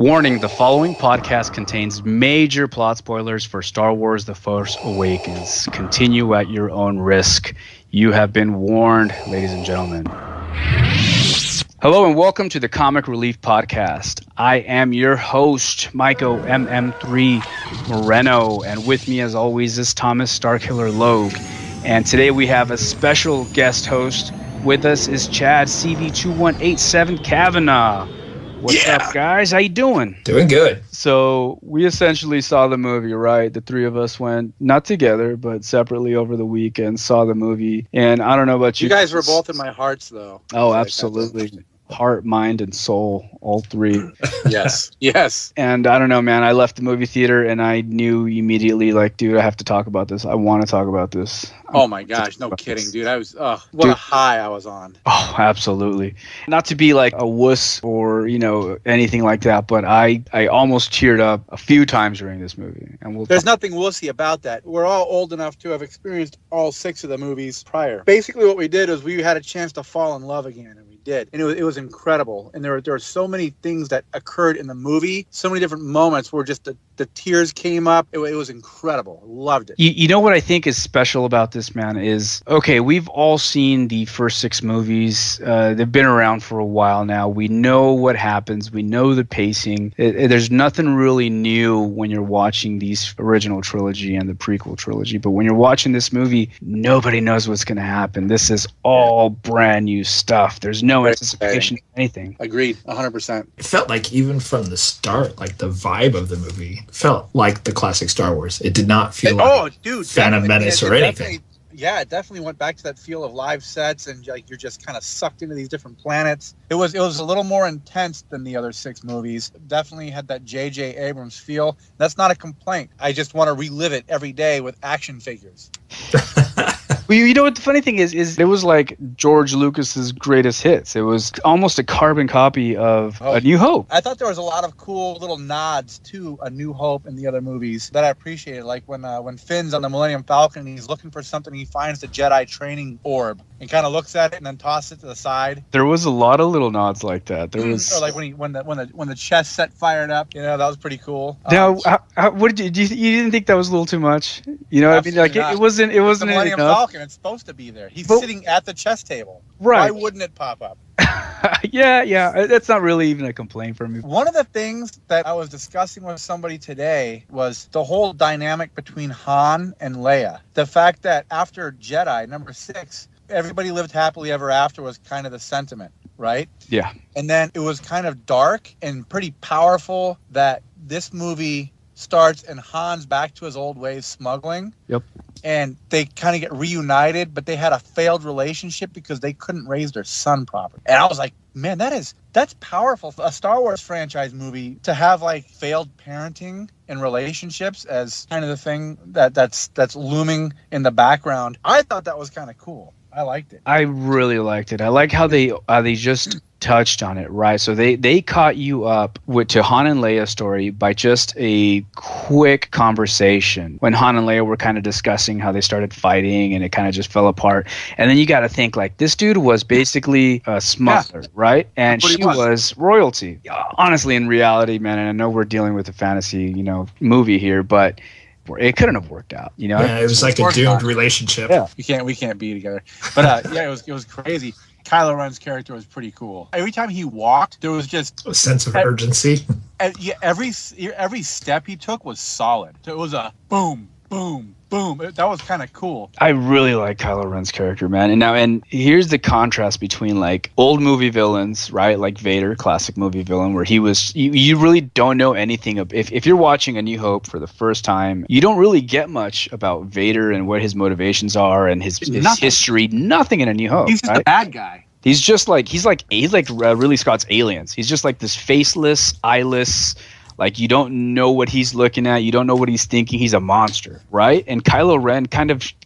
Warning, the following podcast contains major plot spoilers for Star Wars The Force Awakens. Continue at your own risk. You have been warned, ladies and gentlemen. Hello and welcome to the Comic Relief Podcast. I am your host, Maiko MM3 Moreno, and with me as always is Thomas Starkiller Logue. And today we have a special guest host. With us is Chad CV2187 Kavanaugh. What's up, guys? How you doing? Doing good. So we essentially saw the movie, right? The three of us went, not together, but separately over the weekend, saw the movie. And I don't know about you. You guys were both in my hearts, though. Oh, absolutely. Heart, mind, and soul, all three. Yes. And I don't know, man. I left the movie theater and I knew immediately, like, dude, I have to talk about this. I want to talk about this. Oh my gosh, no kidding, dude. I was, what a high I was on. Oh, absolutely. Not to be like a wuss or, anything like that, but I almost teared up a few times during this movie. And There's nothing wussy about that. We're all old enough to have experienced all 6 of the movies prior. Basically what we did is we had a chance to fall in love again, and we did. And it was incredible. And there were so many things that occurred in the movie, so many different moments where just the tears came up. It was incredible. Loved it. You know what I think is special about this, man, is, okay, we've all seen the first 6 movies. They've been around for a while now. We know what happens. We know the pacing. There's nothing really new when you're watching these original trilogy and the prequel trilogy. But when you're watching this movie, nobody knows what's going to happen. This is all brand new stuff. There's no anticipation of anything. Agreed, 100%. It felt like even from the start, like the vibe of the movie felt like the classic Star Wars. It did not feel like Phantom Menace or anything. Yeah, it definitely went back to that feel of live sets and like you're just kind of sucked into these different planets. It was a little more intense than the other 6 movies. Definitely had that J.J. Abrams feel. That's not a complaint. I just want to relive it every day with action figures. Well, you know what the funny thing is it was like George Lucas's greatest hits. It was almost a carbon copy of A New Hope. I thought there was a lot of cool little nods to A New Hope in the other movies that I appreciated. Like when Finn's on the Millennium Falcon and he's looking for something, he finds the Jedi training orb and kind of looks at it and then tosses it to the side. There was a lot of little nods like that. There was, or like when the chest set fired up. That was pretty cool. Now, what did you didn't think that was a little too much? I mean, like it wasn't. It wasn't the Millennium enough. Falcon. It's supposed to be there. He's sitting at the chess table. Right. Why wouldn't it pop up? Yeah. That's not really even a complaint from me. One of the things that I was discussing with somebody today was the whole dynamic between Han and Leia. The fact that after Jedi, number 6, everybody lived happily ever after was kind of the sentiment, right? Yeah. And then it was kind of dark and pretty powerful that this movie starts and Han's back to his old ways smuggling. Yep. And they kind of get reunited, but they had a failed relationship because they couldn't raise their son properly. And I was like, man, that's powerful. A Star Wars franchise movie to have like failed parenting and relationships as kind of the thing that's looming in the background. I thought that was kind of cool. I liked it. I really liked it. I like how they just touched on it, right? So they caught you up to Han and Leia's story by just a quick conversation when Han and Leia were kind of discussing how they started fighting and it kind of just fell apart. And then you got to think like this dude was basically a smuggler, right? And she was royalty. Honestly, in reality, man, and I know we're dealing with a fantasy, movie here, but it couldn't have worked out, Yeah, it was like a doomed relationship. Yeah, we can't be together. But it was crazy. Kylo Ren's character was pretty cool. Every time he walked, there was just a sense of urgency. Every step he took was solid. So it was a boom, boom, boom. That was kind of cool. I really like Kylo Ren's character, man. And here's the contrast between like old movie villains, right? Like Vader, classic movie villain, where he was, you really don't know anything. If you're watching A New Hope for the first time, you don't really get much about Vader and what his motivations are and his history. Nothing in A New Hope. He's just a bad guy. He's like Ridley Scott's Aliens. He's just like this faceless, eyeless, Like, you don't know what he's looking at. You don't know what he's thinking. He's a monster, right? And Kylo Ren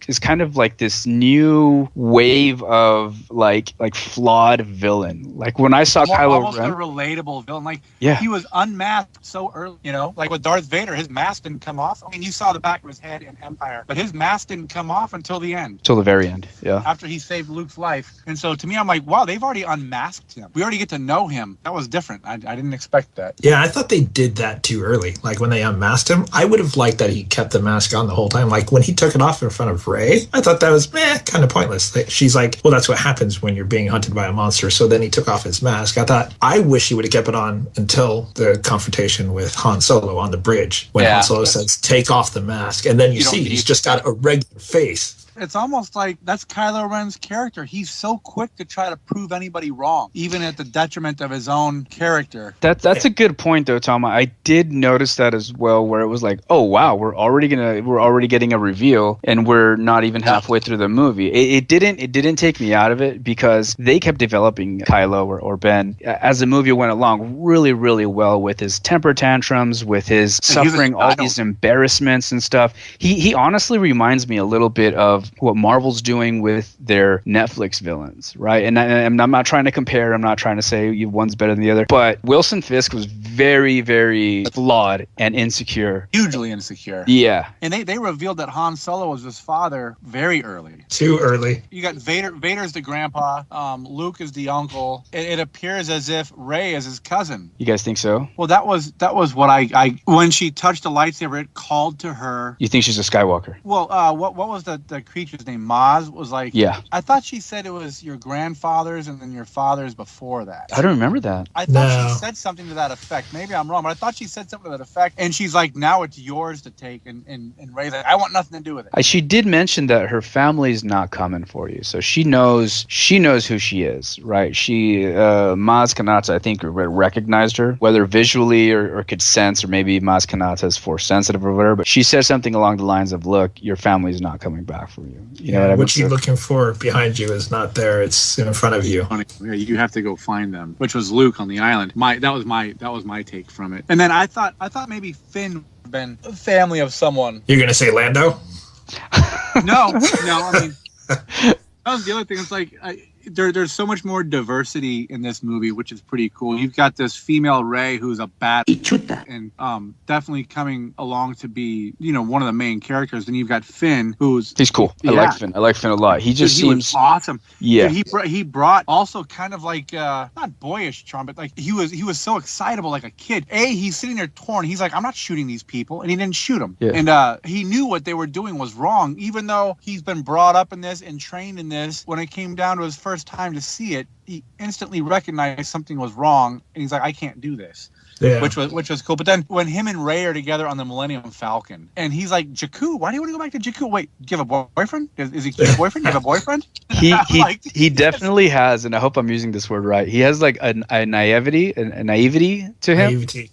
is kind of like this new wave of like flawed villain. Like, when I saw Kylo almost Ren, a relatable villain. Like, yeah, he was unmasked so early. You know, like with Darth Vader, his mask didn't come off. I mean, you saw the back of his head in Empire, but his mask didn't come off until the end. Till the very end, yeah. After he saved Luke's life. And so to me, I'm like, wow, they've already unmasked him. We already get to know him. That was different. I didn't expect that. Yeah, I thought they did that too early. Like, when they unmasked him, I would have liked that he kept the mask on the whole time. Like, when he took it off in front of Rey, I thought that was kind of pointless. Like, she's like, well, that's what happens when you're being hunted by a monster. So then he took off his mask. I wish he would have kept it on until the confrontation with Han Solo on the bridge, when Han Solo says, take off the mask. And then you see he's just got a regular face. It's almost like that's Kylo Ren's character. He's so quick to try to prove anybody wrong, even at the detriment of his own character. That's a good point, though, Tom. I did notice that as well, where it was like, oh wow, we're already getting a reveal, and we're not even halfway through the movie. It didn't take me out of it, because they kept developing Kylo or Ben as the movie went along really, really well, with his temper tantrums, with his suffering all these embarrassments and stuff. He honestly reminds me a little bit of what Marvel's doing with their Netflix villains, right? And I'm not trying to compare. I'm not trying to say one's better than the other. But Wilson Fisk was very, very flawed and insecure. Hugely insecure. Yeah. And they revealed that Han Solo was his father very early. Too early. You got Vader's the grandpa. Luke is the uncle. It appears as if Rey is his cousin. You guys think so? Well, that was what I when she touched the lightsaber, it called to her. You think she's a Skywalker? Well, what was the creature's name? Maz was like. Yeah. I thought she said it was your grandfather's and then your father's before that. I don't remember that. I thought she said something to that effect. Maybe I'm wrong, but I thought she said something to that effect. And she's like, now it's yours to take. And Rey's like, I want nothing to do with it. She did mention that her family's not coming for you, so she knows who she is, right? Maz Kanata, I think, recognized her, whether visually or could sense, or maybe Maz Kanata is force sensitive or whatever. But she said something along the lines of, "Look, your family's not coming back for you." You know what I mean? What you're looking for behind you is not there; it's in front of you. Yeah, you have to go find them, which was Luke on the island. That was my take from it. And then I thought maybe Finn would have been a family of someone. You're gonna say Lando? No. I mean, that was the other thing. It's like there's so much more diversity in this movie, which is pretty cool. You've got this female Rey who's a bad and definitely coming along to be, one of the main characters. Then you've got Finn, he's cool. I like Finn. I like Finn a lot. He just seems awesome. Yeah. Dude, he brought also kind of like not boyish charm, but like he was so excitable like a kid. He's sitting there torn. He's like, I'm not shooting these people, and he didn't shoot them. Yeah. And he knew what they were doing was wrong, even though he's been brought up in this and trained in this. When it came down to his first time to see it, he instantly recognized something was wrong, and he's like, I can't do this. Yeah. Which was cool. But then when him and Rey are together on the Millennium Falcon, and he's like, Jakku, why do you want to go back to Jakku? Wait, do you have a boyfriend? Is he a boyfriend? You have a boyfriend? He definitely has, and I hope I'm using this word right. He has like a naivety to him. Naivety.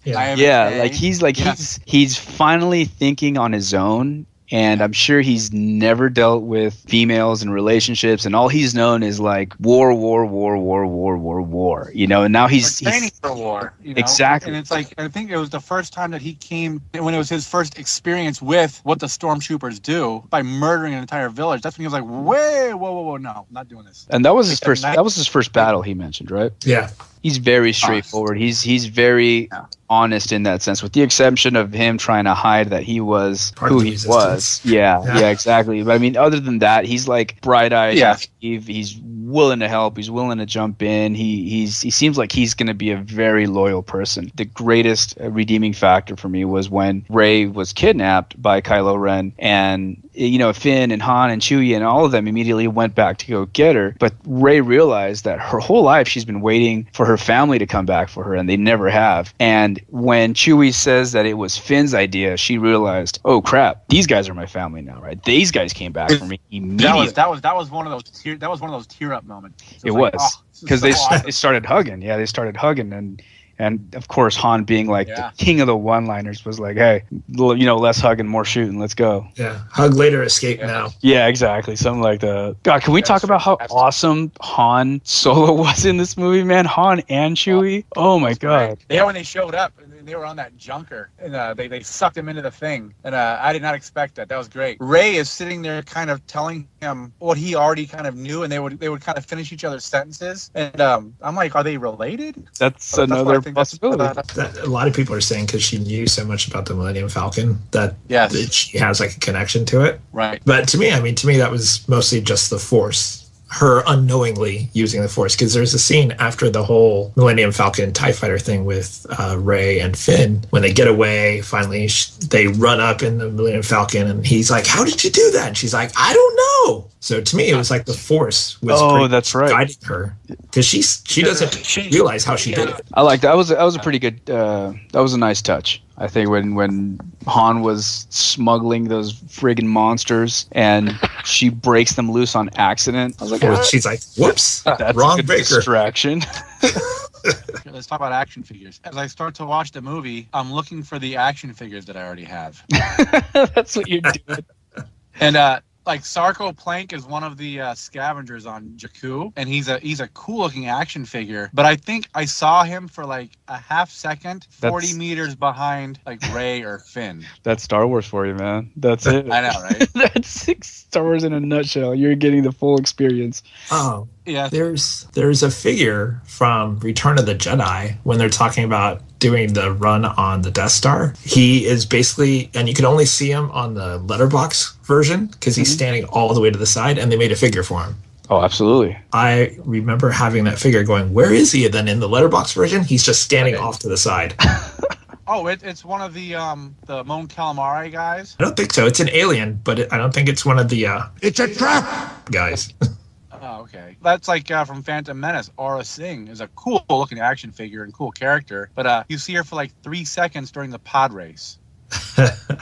Yeah. He's finally thinking on his own. And I'm sure he's never dealt with females and relationships, and all he's known is like war. And now he's training for war. Exactly. And it's like, I think it was the first time that he came, when it was his first experience with what the stormtroopers do by murdering an entire village. That's when he was like, whoa, no, not doing this. And that was his first. That was his first battle. He mentioned, right? Yeah. He's very straightforward. He's very honest in that sense, with the exception of him trying to hide that he was who he was. Yeah, exactly. But I mean, other than that, he's like bright-eyed. Yeah. He's willing to help. He's willing to jump in. He seems like he's going to be a very loyal person. The greatest redeeming factor for me was when Rey was kidnapped by Kylo Ren, and Finn and Han and Chewie and all of them immediately went back to go get her. But Rey realized that her whole life she's been waiting for her family to come back for her, and they never have. And when Chewie says that it was Finn's idea, she realized, oh crap, these guys are my family now, right? These guys came back for me immediately. That was one of those tear up moments. So it was because they started hugging. Yeah, they started hugging, and of course Han, being like the king of the one-liners, was like, hey, less hugging, more shooting, let's go. Yeah, hug later, escape now. Yeah, exactly, something like that. God, can we talk about how awesome Han Solo was in this movie, man? Han and Chewie. Oh my God. Yeah, when they showed up, and they were on that junker, and they sucked him into the thing, and I did not expect that. That was great. Ray is sitting there, kind of telling him what he already kind of knew, and they would kind of finish each other's sentences, and I'm like, are they related? That's another possibility. A lot of people are saying because she knew so much about the Millennium Falcon that she has like a connection to it. Right. But to me, that was mostly just the Force. Her unknowingly using the Force, because there's a scene after the whole Millennium Falcon TIE Fighter thing with Rey and Finn. When they get away, finally, they run up in the Millennium Falcon, and he's like, how did you do that? And she's like, I don't know. So to me, it was like the Force was that's right, guiding her, because she doesn't realize how she did it. I like that. That was a pretty good, that was a nice touch. I think when Han was smuggling those friggin' monsters and she breaks them loose on accident, I was like, she's like, whoops, that's wrong a good breaker. Distraction. Let's talk about action figures. As I start to watch the movie, I'm looking for the action figures that I already have. That's what you're doing. And like Sarko Plank is one of the scavengers on Jakku, and he's a cool looking action figure. But I think I saw him for like a half second, 40 meters behind like Rey or Finn. That's Star Wars for you, man. That's it. I know, right? That's Star Wars in a nutshell. You're getting the full experience. Oh, yeah. There's a figure from Return of the Jedi when they're talking about doing the run on the Death Star. He is basically, and you can only see him on the letterbox version because he's standing all the way to the side, and they made a figure for him. Oh, absolutely. I remember having that figure going, where is he? And then in the letterbox version, he's just standing off to the side. Oh, it's one of the Mon Calamari guys? I don't think so. It's an alien, but I don't think it's one of the it's a trap guys. Oh, okay. That's like from Phantom Menace. Aura Singh is a cool looking action figure and cool character, but you see her for like 3 seconds during the pod race.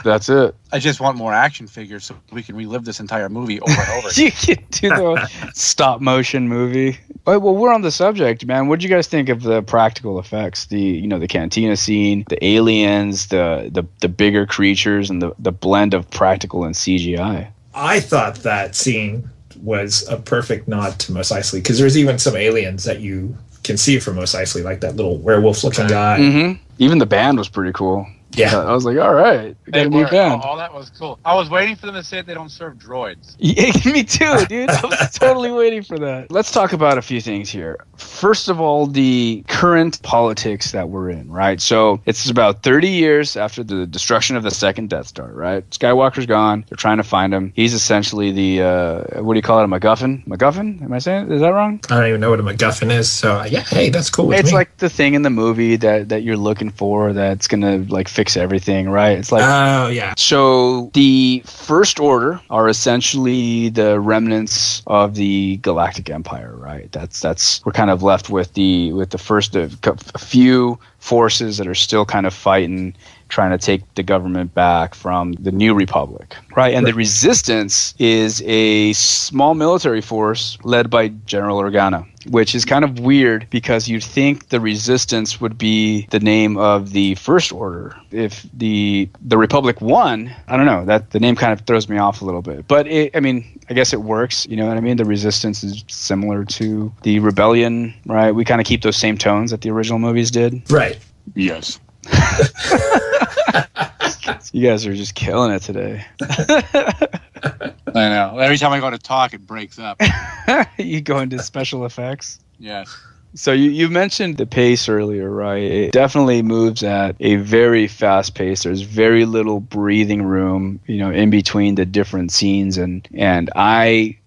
That's it. I just want more action figures so we can relive this entire movie over and over. You can do the stop motion movie. Well, we're on the subject, man. What did you guys think of the practical effects? The cantina scene, the aliens, the bigger creatures, and the blend of practical and CGI. I thought that scene was a perfect nod to Mos Eisley, because there's even some aliens that you can see from Mos Eisley, like that little werewolf-looking guy. Mm-hmm. Even the band was pretty cool. Yeah. I was like, all right. All that was cool. I was waiting for them to say they don't serve droids. Yeah, me too, dude. I was totally waiting for that. Let's talk about a few things here. First of all, the current politics that we're in, right? So it's about 30 years after the destruction of the second Death Star, right? Skywalker's gone. They're trying to find him. He's essentially the, what do you call it, a MacGuffin? MacGuffin? Am I saying it? Is that wrong? I don't even know what a MacGuffin is. So, yeah, hey, that's cool with me. It's like the thing in the movie that you're looking for that's going to, like, fix everything, right? It's like, oh yeah. So the First Order are essentially the remnants of the Galactic Empire, right? That's we're kind of left with the first a few forces that are still kind of fighting, trying to take the government back from the New Republic, right? And the Resistance is a small military force led by General Organa, which is kind of weird because you'd think the Resistance would be the name of the First Order. If the Republic won, I don't know, that the name kind of throws me off a little bit. But I guess it works, you know what I mean? The Resistance is similar to the Rebellion, right? We kind of keep those same tones that the original movies did. Right. Yes. You guys are just killing it today. I know. Every time I go to talk, it breaks up. You go into special effects? Yes. So you mentioned the pace earlier, right? It definitely moves at a very fast pace. There's very little breathing room, in between the different scenes, and I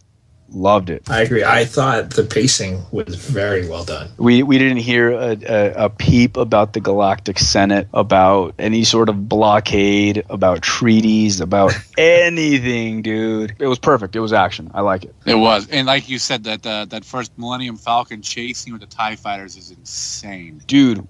loved it. I agree. I thought the pacing was very well done. We didn't hear a peep about the Galactic Senate, about any sort of blockade, about treaties, about anything, dude. It was perfect. It was action. I like it. It was. And like you said, that first Millennium Falcon chase scene with the TIE fighters is insane. Dude,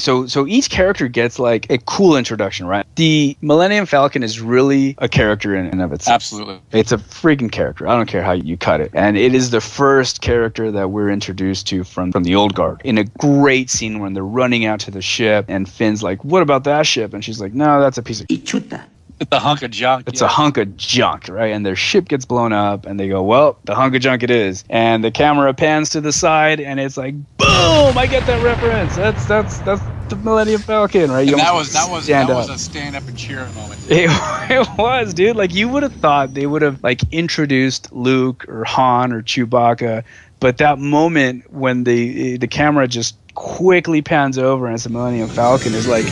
so each character gets like a cool introduction, right? The Millennium Falcon is really a character in and of itself. Absolutely. It's a freaking character. I don't care how you cut it. And it is the first character that we're introduced to from the old guard. In a great scene when they're running out to the ship and Finn's like, what about that ship? And she's like, no, that's a piece of... It's a hunk of junk. It's a hunk of junk, right? And their ship gets blown up and they go, well, the hunk of junk it is. And the camera pans to the side and it's like, boom, I get that reference. the Millennium Falcon, right? And that was a stand up and cheer moment. It was, dude. Like, you would have thought they would have like introduced Luke or Han or Chewbacca, but that moment when the camera just quickly pans over and it's the Millennium Falcon is like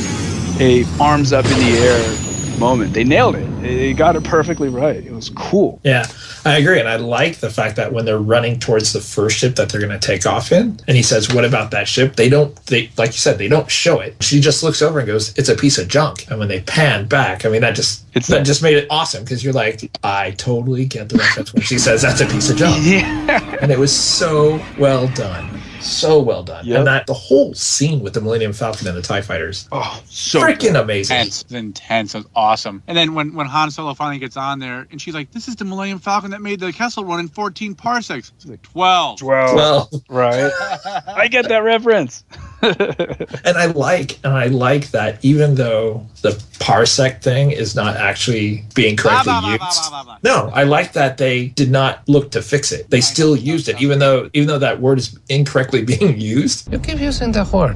a arms up in the air moment. They nailed it. They got it perfectly right. It was cool. Yeah, I agree. And I like the fact that when they're running towards the first ship that they're going to take off in, and he says, what about that ship? They like you said, they don't show it. She just looks over and goes, it's a piece of junk. And when they pan back, I mean, that just made it awesome, because you're like, I totally get the reference when she says that's a piece of junk. Yeah. And it was so well done. So well done. Yep. And that the whole scene with the Millennium Falcon and the TIE fighters. Oh, so freaking amazing. Intense. It was awesome. And then when Han Solo finally gets on there and she's like, this is the Millennium Falcon that made the Kessel Run in 14 parsecs. She's like, 12. Right. I get that reference. And I like that even though the parsec thing is not actually being correctly used. No, I like that they did not look to fix it. They still used it, even though that word is incorrectly being used. You keep using the word.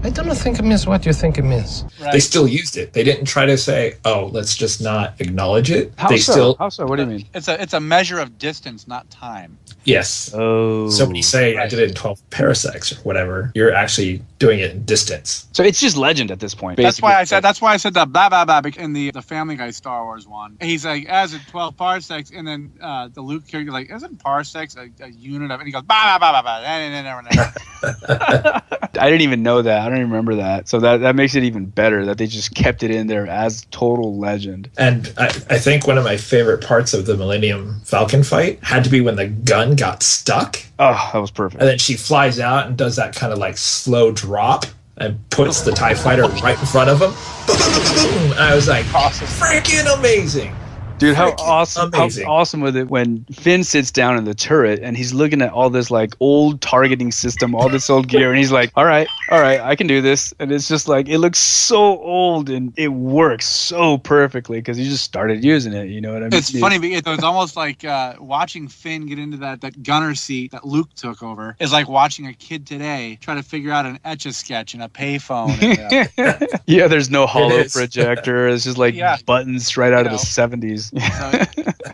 I don't think it means what you think it means. Right. They still used it. They didn't try to say, "Oh, let's just not acknowledge it." How so? What do you mean? It's a measure of distance, not time. Yes. Oh. So when you say I did it in 12 parsecs or whatever, you're actually doing it in distance. So it's just legend at this point. Basically. That's why I said that blah blah blah in the Family Guy Star Wars one. He's like, as in 12 parsecs, and then the Luke character like, isn't parsecs a unit of? And he goes blah blah blah blah blah. I didn't even know that. I don't even remember that. So that makes it even better that they just kept it in there as total legend. And I think one of my favorite parts of the Millennium Falcon fight had to be when the gun got stuck. Oh, that was perfect. And then she flies out and does that kind of like slow drop and puts the TIE fighter right in front of him. And I was like, awesome. Freaking amazing. Dude, how awesome was it when Finn sits down in the turret and he's looking at all this like old targeting system, all this old gear, and he's like, all right, I can do this. And it's just like, it looks so old and it works so perfectly because he just started using it. You know what I mean? It's funny because it was almost like watching Finn get into that gunner seat that Luke took over is like watching a kid today try to figure out an Etch-a-Sketch and a payphone. And, yeah, there's no holo projector. It's just like buttons right out of the 70s.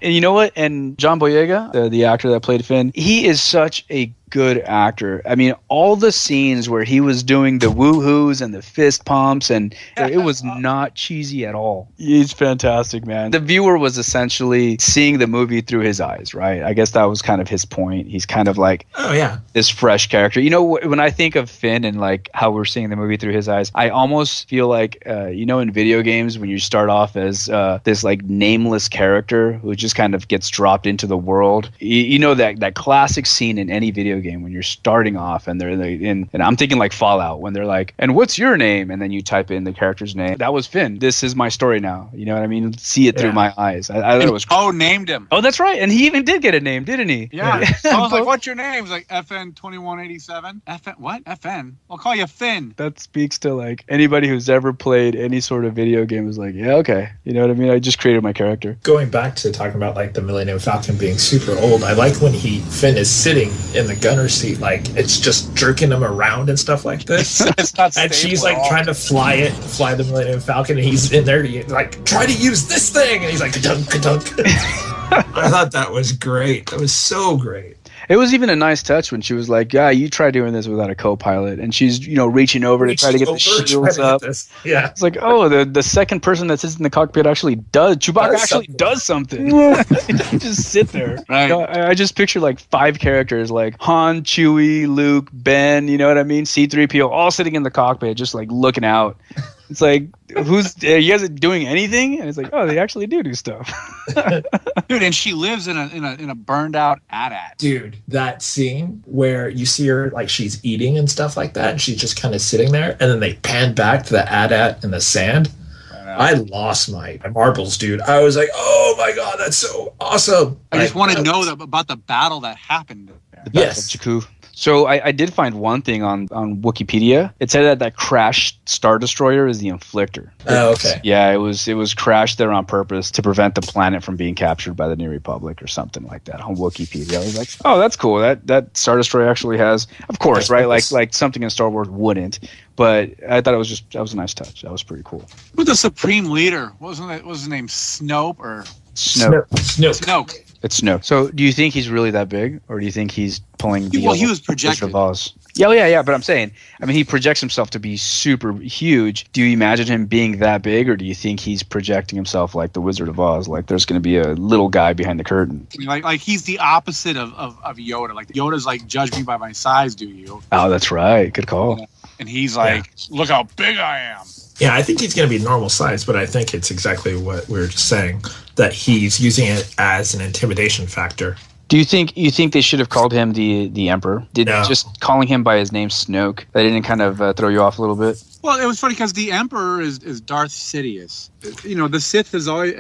And you know what? And John Boyega, the actor that played Finn, he is such a good actor. I mean, all the scenes where he was doing the woohoos and the fist pumps, and it was not cheesy at all. He's fantastic, man. The viewer was essentially seeing the movie through his eyes, right? I guess that was kind of his point. He's kind of like, this fresh character. You know, when I think of Finn and like how we're seeing the movie through his eyes, I almost feel like, you know, in video games when you start off as this like nameless character who just kind of gets dropped into the world. You know that classic scene in any video game when you're starting off and they're in, and I'm thinking like Fallout when they're like, and what's your name? And then you type in the character's name. That was Finn. This is my story now. You know what I mean? See it through my eyes. I thought it was cool. Named him. Oh, that's right. And he even did get a name, didn't he? Yeah. I was like, what's your name? He's like, FN 2187. FN? What? FN? I'll call you Finn. That speaks to like anybody who's ever played any sort of video game is like, yeah, okay. You know what I mean? I just created my character. Going back to talking about like the Millennium Falcon being super old, I like when Finn is sitting in the gunner seat, like it's just jerking him around and stuff like this. It's not and she's like trying to fly the Millennium Falcon, and he's in there to like try to use this thing, and he's like ka-dunk, ka-dunk. I thought that was great. That was so great. It was even a nice touch when she was like, yeah, you try doing this without a co-pilot. And she's, you know, reaching over to try to get the shields up. Yeah. It's like, oh, the second person that sits in the cockpit actually does. Chewbacca actually does something. He just sit there. Right. You know, I just picture like 5 characters like Han, Chewie, Luke, Ben, you know what I mean? C-3PO, all sitting in the cockpit just like looking out. It's like, are you guys doing anything? And it's like, oh, they actually do stuff. Dude, and she lives in a burned out AT-AT. Dude, that scene where you see her like she's eating and stuff like that, and she's just kind of sitting there, and then they pan back to the AT-AT in the sand. I lost my marbles, dude. I was like, oh my god, that's so awesome. I just want to know about the battle that happened. The battle of Jakku. So I did find one thing on Wikipedia. It said that crashed Star Destroyer is the Inflictor. Oh, okay. Yeah, it was crashed there on purpose to prevent the planet from being captured by the New Republic or something like that on Wikipedia. I was like, oh, that's cool. That Star Destroyer actually has, of course, right? Like something in Star Wars wouldn't. But I thought that was a nice touch. That was pretty cool. Who's the Supreme Leader? What was his name? Snoke or Snoke? Snoke. It's Snoke. So do you think he's really that big, or do you think he's pulling the Well, he was projected. Wizard of Oz? Yeah. But I'm saying, he projects himself to be super huge. Do you imagine him being that big, or do you think he's projecting himself like the Wizard of Oz? Like there's going to be a little guy behind the curtain. Like he's the opposite of Yoda. Like Yoda's like, judge me by my size, do you? Oh, that's right. Good call. And he's like, look how big I am. Yeah, I think he's going to be normal size, but I think it's exactly what we were just saying, that he's using it as an intimidation factor. Do you think they should have called him the Emperor? Just calling him by his name Snoke, that didn't kind of throw you off a little bit? Well, it was funny because the Emperor is Darth Sidious. The Sith is always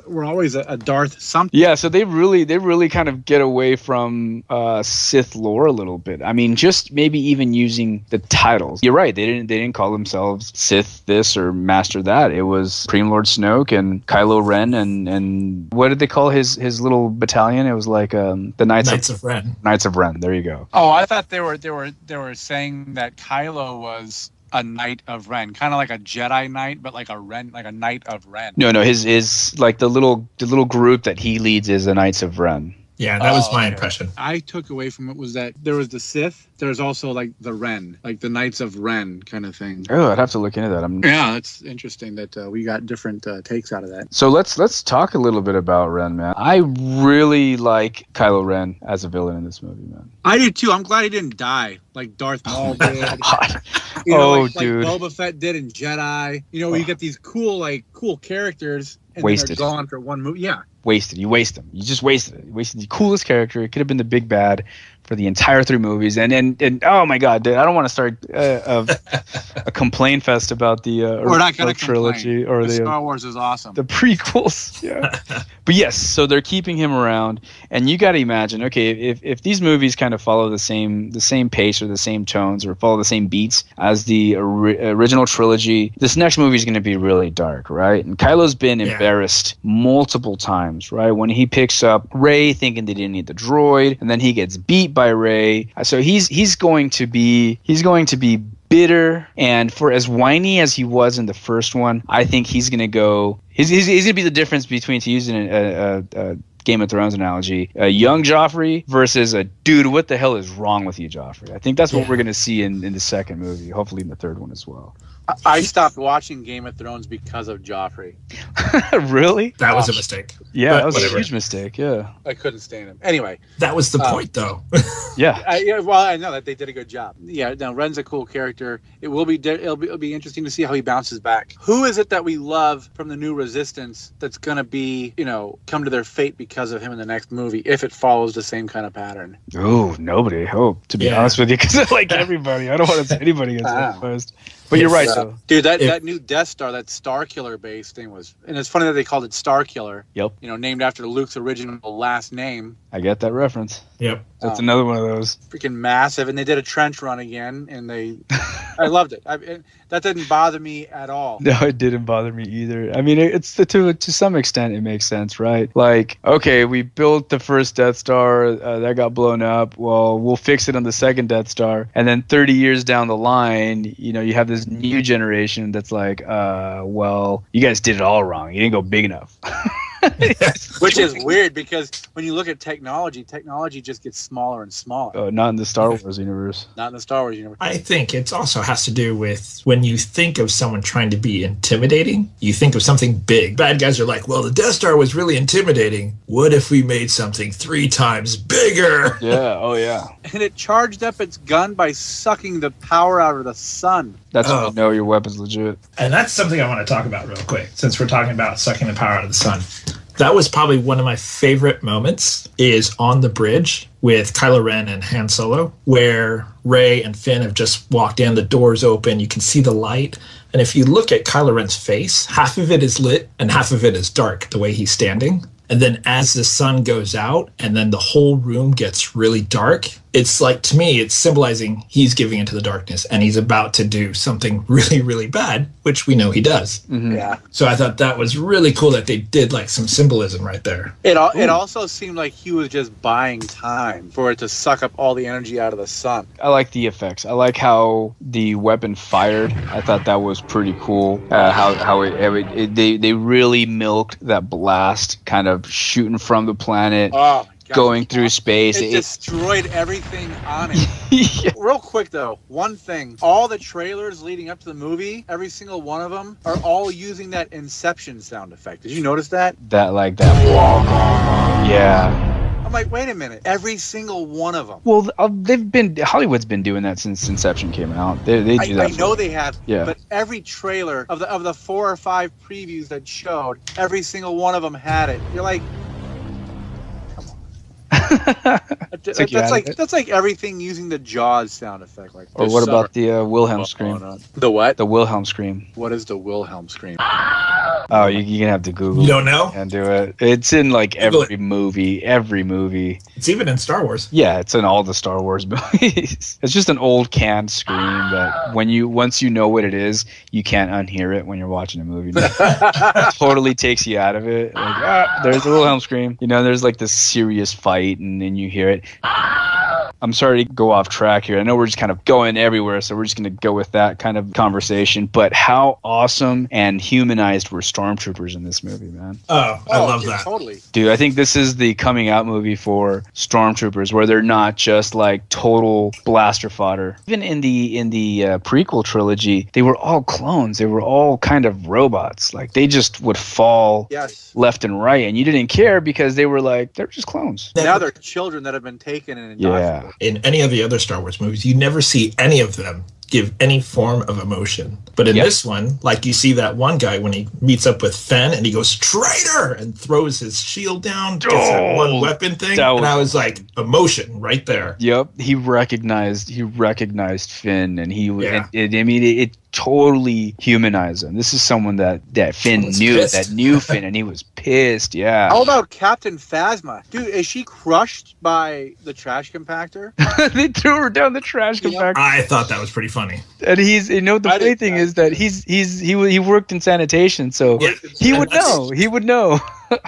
were always a Darth something. Yeah, so they really kind of get away from Sith lore a little bit. Just maybe even using the titles. You're right. They didn't call themselves Sith this or Master that. It was Supreme Lord Snoke and Kylo Ren and what did they call his little battalion? It was like the Knights of Ren. Knights of Ren. There you go. Oh, I thought they were saying that Kylo was a Knight of Ren, kind of like a Jedi Knight, but like a Knight of Ren. No, his like the little group that he leads is the Knights of Ren. Yeah, that was my impression. I took away from it was that there was the Sith, there's also like the Ren, like the Knights of Ren kind of thing. Oh, I'd have to look into that. Yeah, it's interesting that we got different takes out of that. So let's talk a little bit about Ren, man. I really like Kylo Ren as a villain in this movie, man. I did too. I'm glad he didn't die like Darth Maul did. God. Like dude. Boba Fett did in Jedi. Where you get these cool characters and wasted. They're gone for one movie. Yeah. Wasted. You waste him. You just wasted it. You wasted the coolest character. It could have been the big bad for the entire 3 movies. And oh my God, dude, I don't want to start a complaint fest about the original trilogy complain. or the Star Wars is awesome. The prequels. Yeah. But yes, so they're keeping him around, and you got to imagine, okay, if these movies kind of follow the same pace or the same tones or follow the same beats as the original trilogy, this next movie is going to be really dark, right? And Kylo's been embarrassed multiple times, right? When he picks up Rey thinking they didn't need the droid, and then he gets beat by Rey. So he's going to be bitter, and for as whiny as he was in the first one, I think he's going to go. He's going to be the difference between, to use a Game of Thrones analogy, a young Joffrey versus a dude, what the hell is wrong with you, Joffrey? I think that's what we're going to see in the second movie, hopefully in the third one as well. I stopped watching Game of Thrones because of Joffrey. Really? That was a mistake. Yeah, but that was whatever. a huge mistake. Yeah. I couldn't stand him. Anyway. That was the point, though. Yeah. Well, I know that they did a good job. Yeah, no, Ren's a cool character. It'll be interesting to see how he bounces back. Who is it that we love from the new Resistance that's going to be, come to their fate because of him in the next movie if it follows the same kind of pattern? Oh, nobody. I hope, to be honest with you, because I like everybody. I don't want to say anybody gets first. But you're right, though. Dude, that new Death Star, that Star Killer base thing was... And it's funny that they called it Star Killer. Yep. Named after Luke's original last name. I get that reference. Yep. That's another one of those. Freaking massive. And they did a trench run again, and I loved it. That didn't bother me at all. No, it didn't bother me either. It's to some extent it makes sense, right? Like, okay, we built the first Death Star that got blown up. Well, we'll fix it on the second Death Star, and then 30 years down the line, you have this new generation that's like, well, you guys did it all wrong. You didn't go big enough. Which is weird because when you look at technology just gets smaller and smaller. Not in the Star Wars universe. Not in the Star Wars universe. I think it also has to do with when you think of someone trying to be intimidating, you think of something big. Bad guys are like, well, the Death Star was really intimidating. What if we made something 3 times bigger? Yeah, oh yeah. And it charged up its gun by sucking the power out of the sun. That's when you know your weapon's legit. And that's something I want to talk about real quick, since we're talking about sucking the power out of the sun. That was probably one of my favorite moments, is on the bridge with Kylo Ren and Han Solo, where Rey and Finn have just walked in, the door's open, you can see the light. And if you look at Kylo Ren's face, half of it is lit and half of it is dark, the way he's standing. And then as the sun goes out and then the whole room gets really dark, it's like, to me, it's symbolizing he's giving into the darkness and he's about to do something really, really bad, which we know he does. Mm-hmm. Yeah. So I thought that was really cool that they did like some symbolism right there. It also seemed like he was just buying time for it to suck up all the energy out of the sun. I like the effects. I like how the weapon fired. I thought that was pretty cool. They really milked that blast, kind of shooting from the planet, Oh, God. going through space. It destroyed everything on it. Yeah. Real quick though, one thing: all the trailers leading up to the movie, every single one of them are all using that Inception sound effect. Did you notice that? That. Yeah. I'm like, wait a minute. Every single one of them. Well, Hollywood's been doing that since Inception came out. They do that. I know they have. Yeah. But every trailer of the 4 or 5 previews that showed, every single one of them had it. You're like, that's like everything using the Jaws sound effect. Like, Or what about the Wilhelm scream? The what? The Wilhelm scream. What is the Wilhelm scream? Oh, you're gonna have to Google. You don't know? And do it. It's in like every movie. It's even in Star Wars. Yeah, it's in all the Star Wars movies. It's just an old canned scream that once you know what it is, you can't unhear it when you're watching a movie. It totally takes you out of it. Like, there's the Wilhelm scream. You know, there's like this serious fight, and then you hear it. I'm sorry to go off track here. I know we're just kind of going everywhere, so we're just going to go with that kind of conversation. But how awesome and humanized were stormtroopers in this movie, man? Oh, I love that. Totally. Dude, I think this is the coming out movie for stormtroopers, where they're not just like total blaster fodder. Even in the prequel trilogy, they were all clones. They were all kind of robots. Like they just would fall left and right, and you didn't care because they were like they're just clones. Now they're children that have been taken and indoctrinated. Yeah. In any of the other Star Wars movies, you never see any of them give any form of emotion. But in this one, like you see that one guy when he meets up with Fenn and he goes, "Traitor!" and throws his shield down, gets that one weapon thing. And I was like, emotion right there. Yep. He recognized Finn, and it totally humanized him. This is someone that Finn knew, that knew Finn, and he was pissed. Yeah. How about Captain Phasma? Dude, is she crushed by the trash compactor? They threw her down the trash compactor. I thought that was pretty funny. And the funny thing is that he worked in sanitation, so he would know. He would know.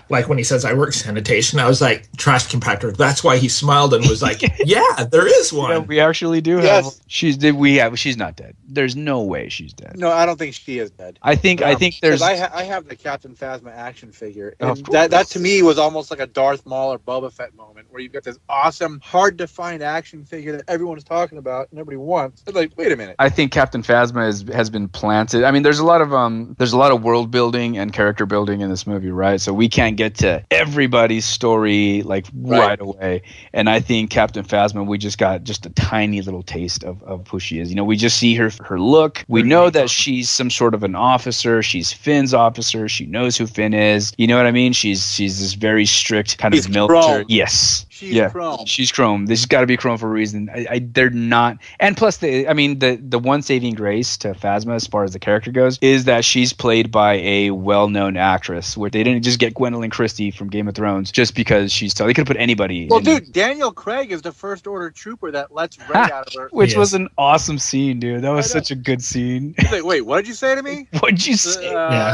Like when he says, "I work sanitation," I was like, trash compactor. That's why he smiled and was like, "Yeah, there is one." Yeah, we actually do have. She's not dead. There's no way she's dead. No, I don't think she is dead. I think there's. I have the Captain Phasma action figure, and that to me was almost like a Darth Maul or Boba Fett moment, where you've got this awesome, hard to find action figure that everyone's talking about and everybody wants. It's like, wait a minute. I think Captain Phasma has been planted. I mean, there's a lot of world building and character building in this movie, right? So we can't get to everybody's story like right away. And I think Captain Phasma, we just got just a tiny little taste of who she is. You know, we just see her look. We know that she's some sort of an officer. She's Finn's officer. She knows who Finn is. You know what I mean? She's this very strict kind of military. Yes. She's Chrome. She's Chrome. This has got to be Chrome for a reason. They're not. And plus, the one saving grace to Phasma, as far as the character goes, is that she's played by a well-known actress. Where they didn't just get Gwendolyn Christie from Game of Thrones just because she's tall. They could have put anybody. Well, dude, Daniel Craig is the First Order trooper that lets Rey out of her. Which was an awesome scene, dude. That was such a good scene. He's like, wait, what did you say to me? What'd you say?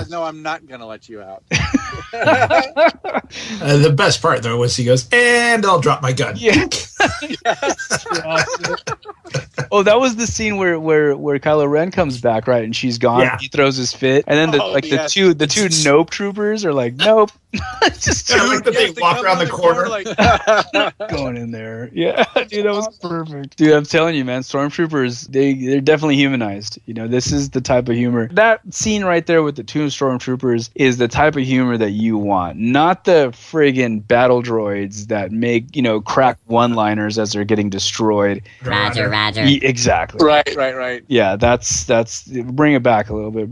No, I'm not gonna let you out. The best part though was he goes, "And I'll drop my gun." Yeah. Oh, that was the scene where Kylo Ren comes back, right? And she's gone. Yeah. He throws his fit, and then the two nope troopers are like, "Nope." Just they walk around the corner like going in there. Yeah, dude, that was perfect. Dude, I'm telling you, man, stormtroopers, they're definitely humanized. You know, this is the type of humor. That scene right there with the two stormtroopers is the type of humor that you want, not the friggin' battle droids that make, crack one-liners as they're getting destroyed. Roger. Exactly. Right. Yeah, that's bring it back a little bit.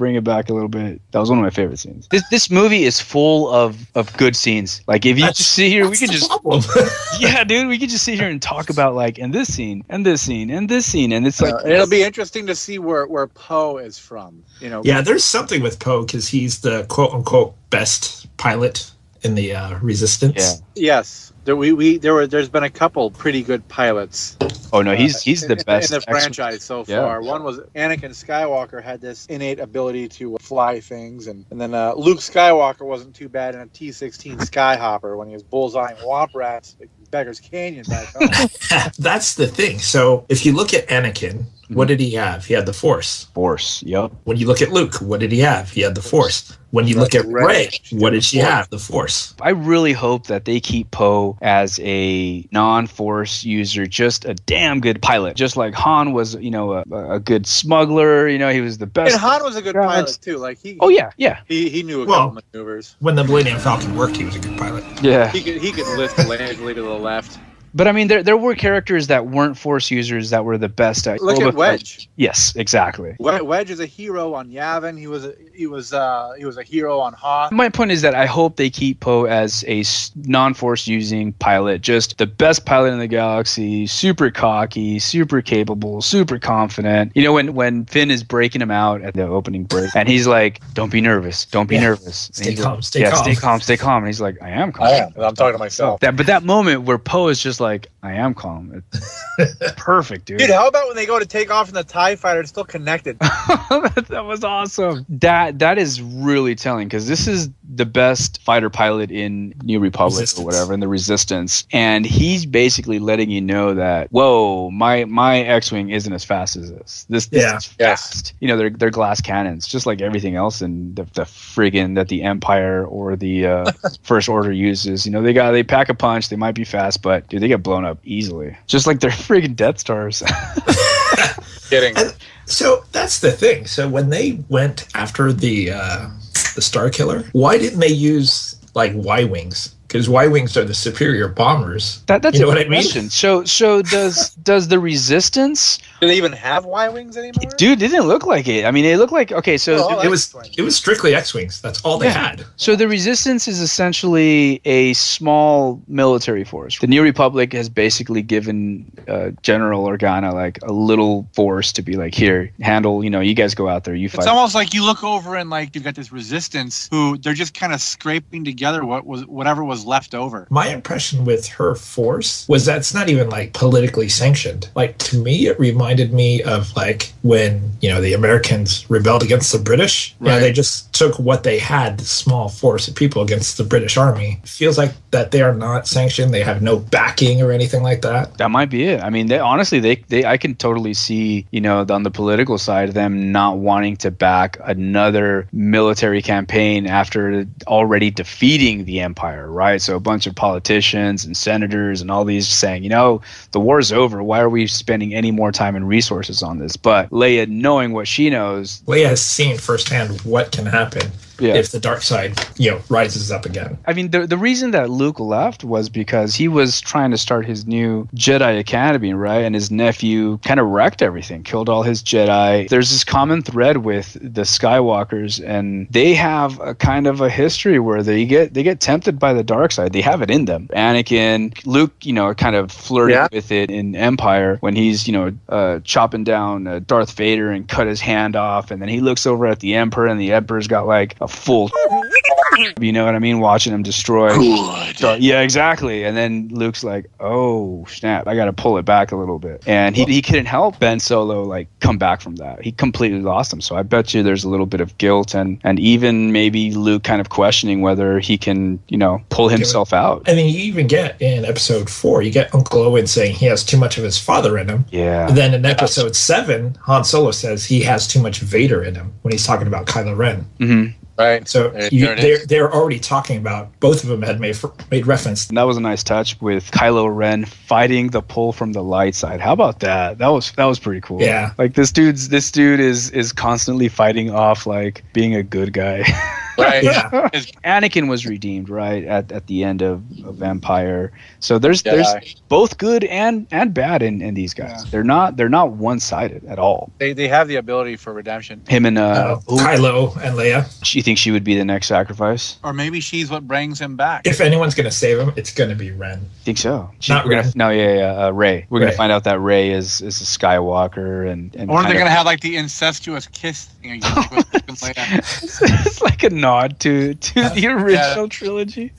That was one of my favorite scenes. This movie is full of good scenes. Like if you just sit here, we could just yeah, dude, we could just sit here and talk about like and this scene and this scene and this scene, and it's like it'll be interesting to see where Poe is from. Yeah, there's something with Poe because he's the quote unquote best pilot in the Resistance. Yeah. Yes, there's been a couple pretty good pilots. Oh no, he's the best in the franchise so Yeah. far. One was Anakin Skywalker had this innate ability to fly things, and then Luke Skywalker wasn't too bad in a T-16 Skyhopper when he was bullseyeing womp rats at Beggar's Canyon back home. That's the thing. So if you look at Anakin, what did he have? He had the Force. Force. Yep. When you look at Luke, what did he have? He had the Force. When you look at Rey, what did she have? The Force. I really hope that they keep Poe as a non-Force user, just a damn good pilot. Just like Han was, a good smuggler. He was the best. And Han was a good pilot too. Like he. Oh yeah. He knew a couple maneuvers. When the Millennium Falcon worked, he was a good pilot. Yeah. He could lift leisurely to the left. But I mean, there were characters that weren't Force users that were the best. Look at Wedge. Yes, exactly. Wedge is a hero on Yavin. He was a hero on Hoth. My point is that I hope they keep Poe as a non-Force using pilot, just the best pilot in the galaxy, super cocky, super capable, super confident. When Finn is breaking him out at the opening break, and he's like, "Don't be nervous, don't be nervous, stay calm, stay calm," and he's like, "I am calm." I'm talking to myself. But that moment where Poe is just like, I am calm. It's perfect, dude. Dude, how about when they go to take off in the TIE fighter, it's still connected? That was awesome. That is really telling, because this is the best fighter pilot in New Republic or whatever, in the Resistance, and he's basically letting you know that, whoa, my X-wing isn't as fast as this. This is fast. They're glass cannons, just like everything else in the friggin' that the Empire or the First Order uses. They pack a punch. They might be fast, but dude, they get blown up easily, just like they're friggin' Death Stars. Kidding. And so that's the thing. So when they went after the Star Killer, why didn't they use like Y-wings? Because Y-wings are the superior bombers. That's what I mean? Question. So does the Resistance? Do they even have Y-wings anymore? Dude, it didn't look like it. I mean, it looked like it was strictly X-wings. That's all they had. So the Resistance is essentially a small military force. The New Republic has basically given General Organa like a little force to be like, here, handle. You guys go out there, you fight. It's almost like you look over and like you've got this Resistance who they're just kind of scraping together whatever was left over. My impression with her force was that it's not even like politically sanctioned. Like, to me, it reminded me of like when the Americans rebelled against the British. Right. They just took what they had, this small force of people, against the British army. It feels like that they are not sanctioned. They have no backing or anything like that. That might be it. I mean, I can totally see on the political side them not wanting to back another military campaign after already defeating the Empire, right? So a bunch of politicians and senators and all these saying, the war's over. Why are we spending any more time and resources on this? But Leia, knowing what she knows, Leia has seen firsthand what can happen if the dark side, rises up again. I mean, the reason that Luke left was because he was trying to start his new Jedi Academy, right? And his nephew kind of wrecked everything, killed all his Jedi. There's this common thread with the Skywalkers, and they have a kind of a history where they get tempted by the dark side. They have it in them. Anakin, Luke, kind of flirted with it in Empire when he's, chopping down Darth Vader and cut his hand off, and then he looks over at the Emperor, and the Emperor's got like a full, you know what I mean, watching him destroy. Yeah, exactly. And then Luke's like, oh snap, I gotta pull it back a little bit. And he couldn't help Ben Solo like come back from that. He completely lost him. So I bet you there's a little bit of guilt and even maybe Luke kind of questioning whether he can pull himself out. I mean, you even get in episode 4, you get Uncle Owen saying he has too much of his father in him. Yeah. And then in episode 7, Han Solo says he has too much Vader in him when he's talking about Kylo Ren. Mm-hmm. Right. So they're already talking about, both of them had made reference. And that was a nice touch with Kylo Ren fighting the pull from the light side. How about that? That was pretty cool. Yeah. Like this dude is constantly fighting off like being a good guy. Right. Yeah. Anakin was redeemed, right, at the end of Empire. So there's both good and bad in these guys. Yeah. They're not one-sided at all. They have the ability for redemption. Him and Kylo and Leia. You think she would be the next sacrifice? Or maybe she's what brings him back. If anyone's going to save him, it's going to be Ren. Think so? Not Ren. Rey. We're going to find out that Rey is a Skywalker, and or they're going to have like the incestuous kiss thing again. It's like a nod to the original trilogy.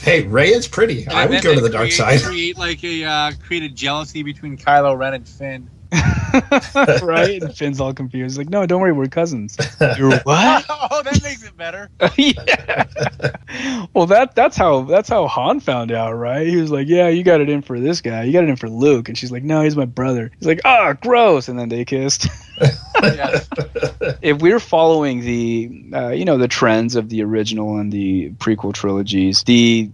Hey, Rey is pretty. I would go to the dark side. Create a jealousy between Kylo Ren and Finn. Right? And Finn's all confused. Like, no, don't worry, we're cousins. You're what? Oh, that makes it better. Yeah. Well, that's how Han found out, right? He was like, yeah, you got it in for this guy. You got it in for Luke. And she's like, no, he's my brother. He's like, gross. And then they kissed. If we're following the trends of the original and the prequel trilogies, the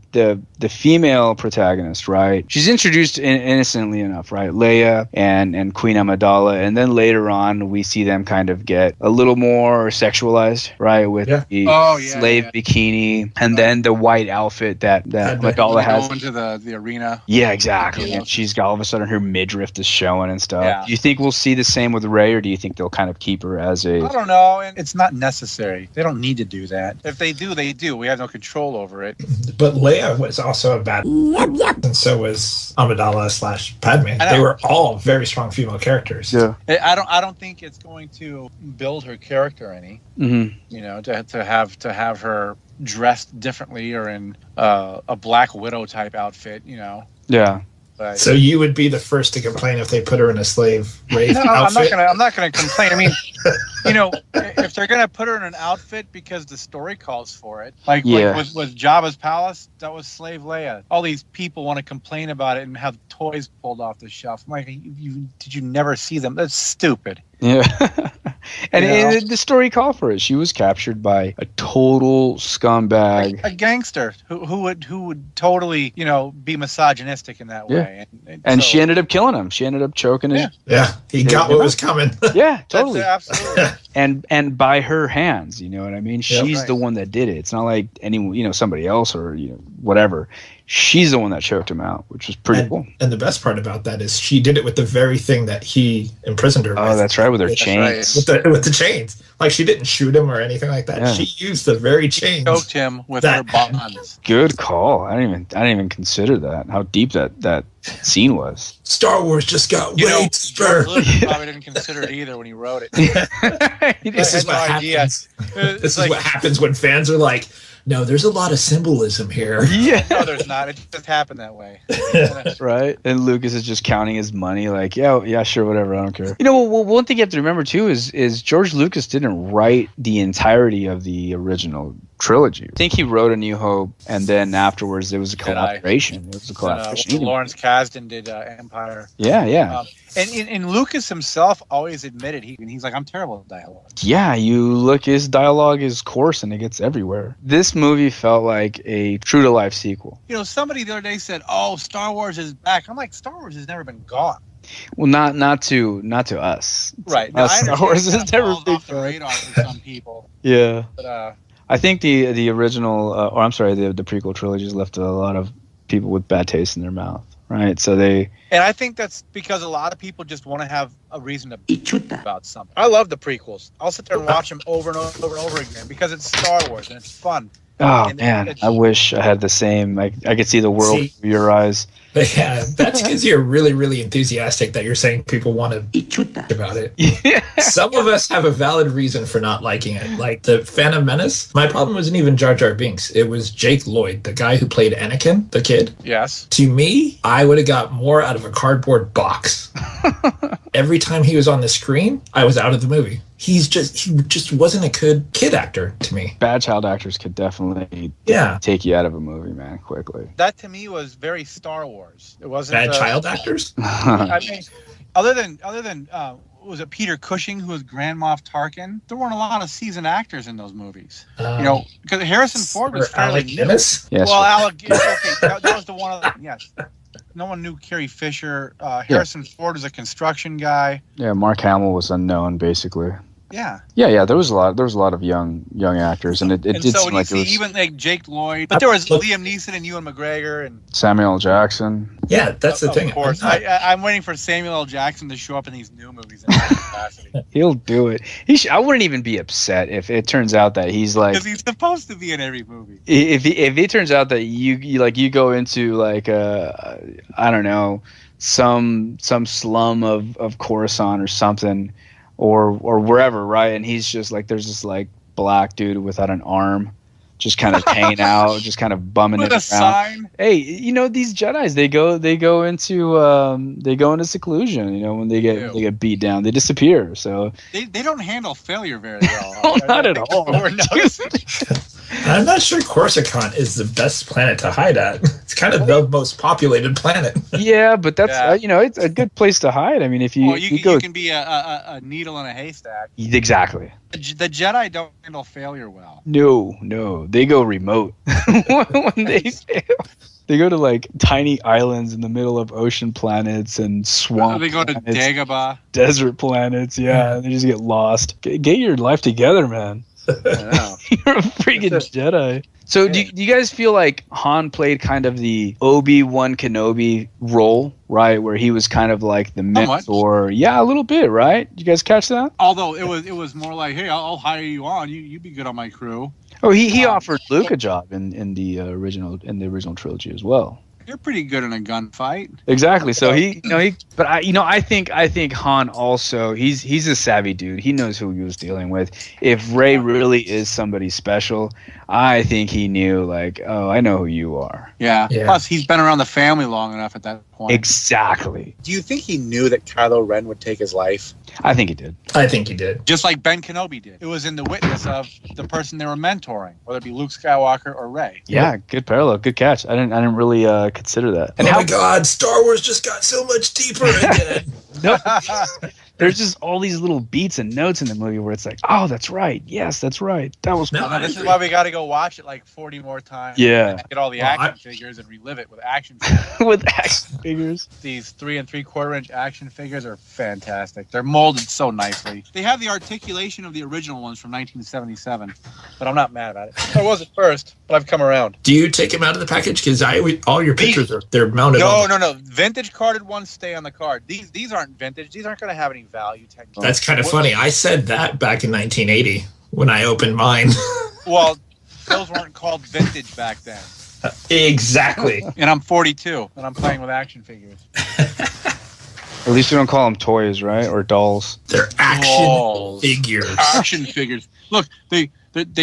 female protagonist, right? She's introduced innocently enough, right? Leia and Queen Amidala, and then later on we see them kind of get a little more sexualized, right? With the slave bikini and then the white outfit that Amidala has. Go into the arena. Yeah, exactly. And she's got all of a sudden her midriff is showing and stuff. Yeah. Do you think we'll see the same with Rey, or do you think they'll kind of keep her as a... I don't know, and it's not necessary. They don't need to do that. If they do, they do. We have no control over it. But Leia was also a bad... And so was Amidala / Padme. They were all very strong female characters. Yeah. I don't think it's going to build her character any. Mm-hmm. You know, to have her dressed differently or in a Black Widow type outfit, you know. Yeah. But, so you would be the first to complain if they put her in a slave Rey outfit? I'm not gonna complain. I mean, you know, if they're gonna put her in an outfit because the story calls for it, like with Jabba's palace, that was slave Leia. All these people want to complain about it and have toys pulled off the shelf. I'm like, did you never see them? That's stupid. Yeah. And the story called for it. She was captured by a total scumbag, a gangster who would totally, you know, be misogynistic in that way. And so, she ended up killing him. She ended up choking him. Yeah, he got what was coming. Yeah, totally. Absolutely. And by her hands, you know what I mean? She's the one that did it. It's not like somebody else or whatever. She's the one that choked him out, which was pretty cool. And the best part about that is she did it with the very thing that he imprisoned her with. Oh, that's right, with her chains. Right. With the chains. Like, she didn't shoot him or anything like that. Yeah. She used the very chains. She choked him with her bonds. Good call. I didn't even consider that. How deep that scene was. Star Wars just got way deeper. Lucas probably didn't consider it either when he wrote it. This is what happens. This is what happens when fans are like, no, there's a lot of symbolism here. Yeah. No, there's not. It just happened that way. Right? And Lucas is just counting his money like, yeah, sure, whatever, I don't care. You know, one thing you have to remember, too, is George Lucas didn't write the entirety of the original trilogy. I think he wrote A New Hope, and then afterwards there was a collaboration. It was a collaboration. Lawrence Kasdan did Empire. Yeah. And Lucas himself always admitted he's like, I'm terrible at dialogue. Yeah, you look, his dialogue is coarse and it gets everywhere. This movie felt like a true to life sequel. You know, somebody the other day said, "Oh, Star Wars is back." I'm like, Star Wars has never been gone. Well, not to us. Right. Now, Star Wars has never been off the radar for some people. Yeah. But I think the original, the prequel trilogies left a lot of people with bad taste in their mouth. Right, and I think that's because a lot of people just want to have a reason to bitch about something. I love the prequels. I'll sit there and watch them over and over and over again because it's Star Wars and it's fun. Oh, man, I wish I had the same. I could see the world through your eyes. Yeah, that's because you're really, really enthusiastic that you're saying people want to bitch about it. Yeah. Some of us have a valid reason for not liking it. Like the Phantom Menace, my problem wasn't even Jar Jar Binks. It was Jake Lloyd, the guy who played Anakin, the kid. Yes. To me, I would have got more out of a cardboard box. Every time he was on the screen, I was out of the movie. He just wasn't a good kid actor to me. Bad child actors could definitely take you out of a movie, man, quickly. That to me was very Star Wars. It wasn't bad child actors. I mean, other than was it Peter Cushing who was Grand Moff Tarkin? There weren't a lot of seasoned actors in those movies. Because Harrison Ford was fairly new. Yes. Well, Alec, that was the one of them. Yes. No one knew Carrie Fisher. Harrison Ford was a construction guy. Yeah, Mark Hamill was unknown, basically. Yeah. Yeah. There was a lot of young actors, and it did seem like it was even like Jake Lloyd, but there was Liam Neeson and Ewan McGregor and Samuel L. Jackson. Yeah, that's the thing. Of course, I'm waiting for Samuel L. Jackson to show up in these new movies. In capacity. He'll do it. I wouldn't even be upset if it turns out that he's like, because he's supposed to be in every movie. If it turns out that you go into like I don't know, some slum of Coruscant or something. Or wherever, right? And he's just like, there's this like black dude without an arm, just kind of hanging out, just kind of bumming With it a around. sign. Hey, these Jedis, they go into seclusion. When they get beat down, they disappear. So They don't handle failure very well. No, not at all. We're noticing. I'm not sure Coruscant is the best planet to hide at. It's kind of the most populated planet. yeah, but that's Yeah. it's a good place to hide. I mean, if you, Well, you go you can be a needle in a haystack. exactly. The Jedi don't handle failure well. No, they go remote when they fail. They go to like tiny islands in the middle of ocean planets and swamp. They go to planets, Dagobah. desert planets. Yeah, they just get lost. Get your life together, man. I know. You're a freaking Jedi. So do you guys feel like Han played kind of the Obi-Wan Kenobi role, right? Where he was kind of like the mentor. Yeah, a little bit, right? Did you guys catch that? Although it was more like, hey, I'll hire you on. You be good on my crew. Oh, he offered Luke a job in the original trilogy as well. You're pretty good in a gunfight. Exactly. So I think Han also he's a savvy dude. He knows who he was dealing with. If Rey really is somebody special, I think he knew like, oh, I know who you are. Yeah. Yeah. Plus, he's been around the family long enough at that point. Exactly. Do you think he knew that Kylo Ren would take his life? I think he did. I think he did. Just like Ben Kenobi did. It was in the witness of the person they were mentoring, whether it be Luke Skywalker or Rey. Yeah, good parallel, good catch. I didn't really consider that. And Oh my God, Star Wars just got so much deeper again. No, there's just all these little beats and notes in the movie where it's like, oh, that's right. Yes, that's right. That was No, cool. I This is agree. why we got to go watch it like 40 more times. Yeah. Get all the Well, action figures and relive it with action figures. with action figures. These 3 3/4 inch action figures are fantastic. They're molded so nicely. They have the articulation of the original ones from 1977, but I'm not mad about it. I was at first, but I've come around. Do you take him out of the package? Because all your pictures they're mounted on. No. Vintage carded ones stay on the card. These aren't vintage. These aren't going to have any value. Technically. That's kind of funny. I said that back in 1980 when I opened mine. Well, those weren't called vintage back then. Exactly. And I'm 42, and I'm playing with action figures. At least you don't call them toys, right? Or dolls. They're action Balls. figures. Action figures. Look, they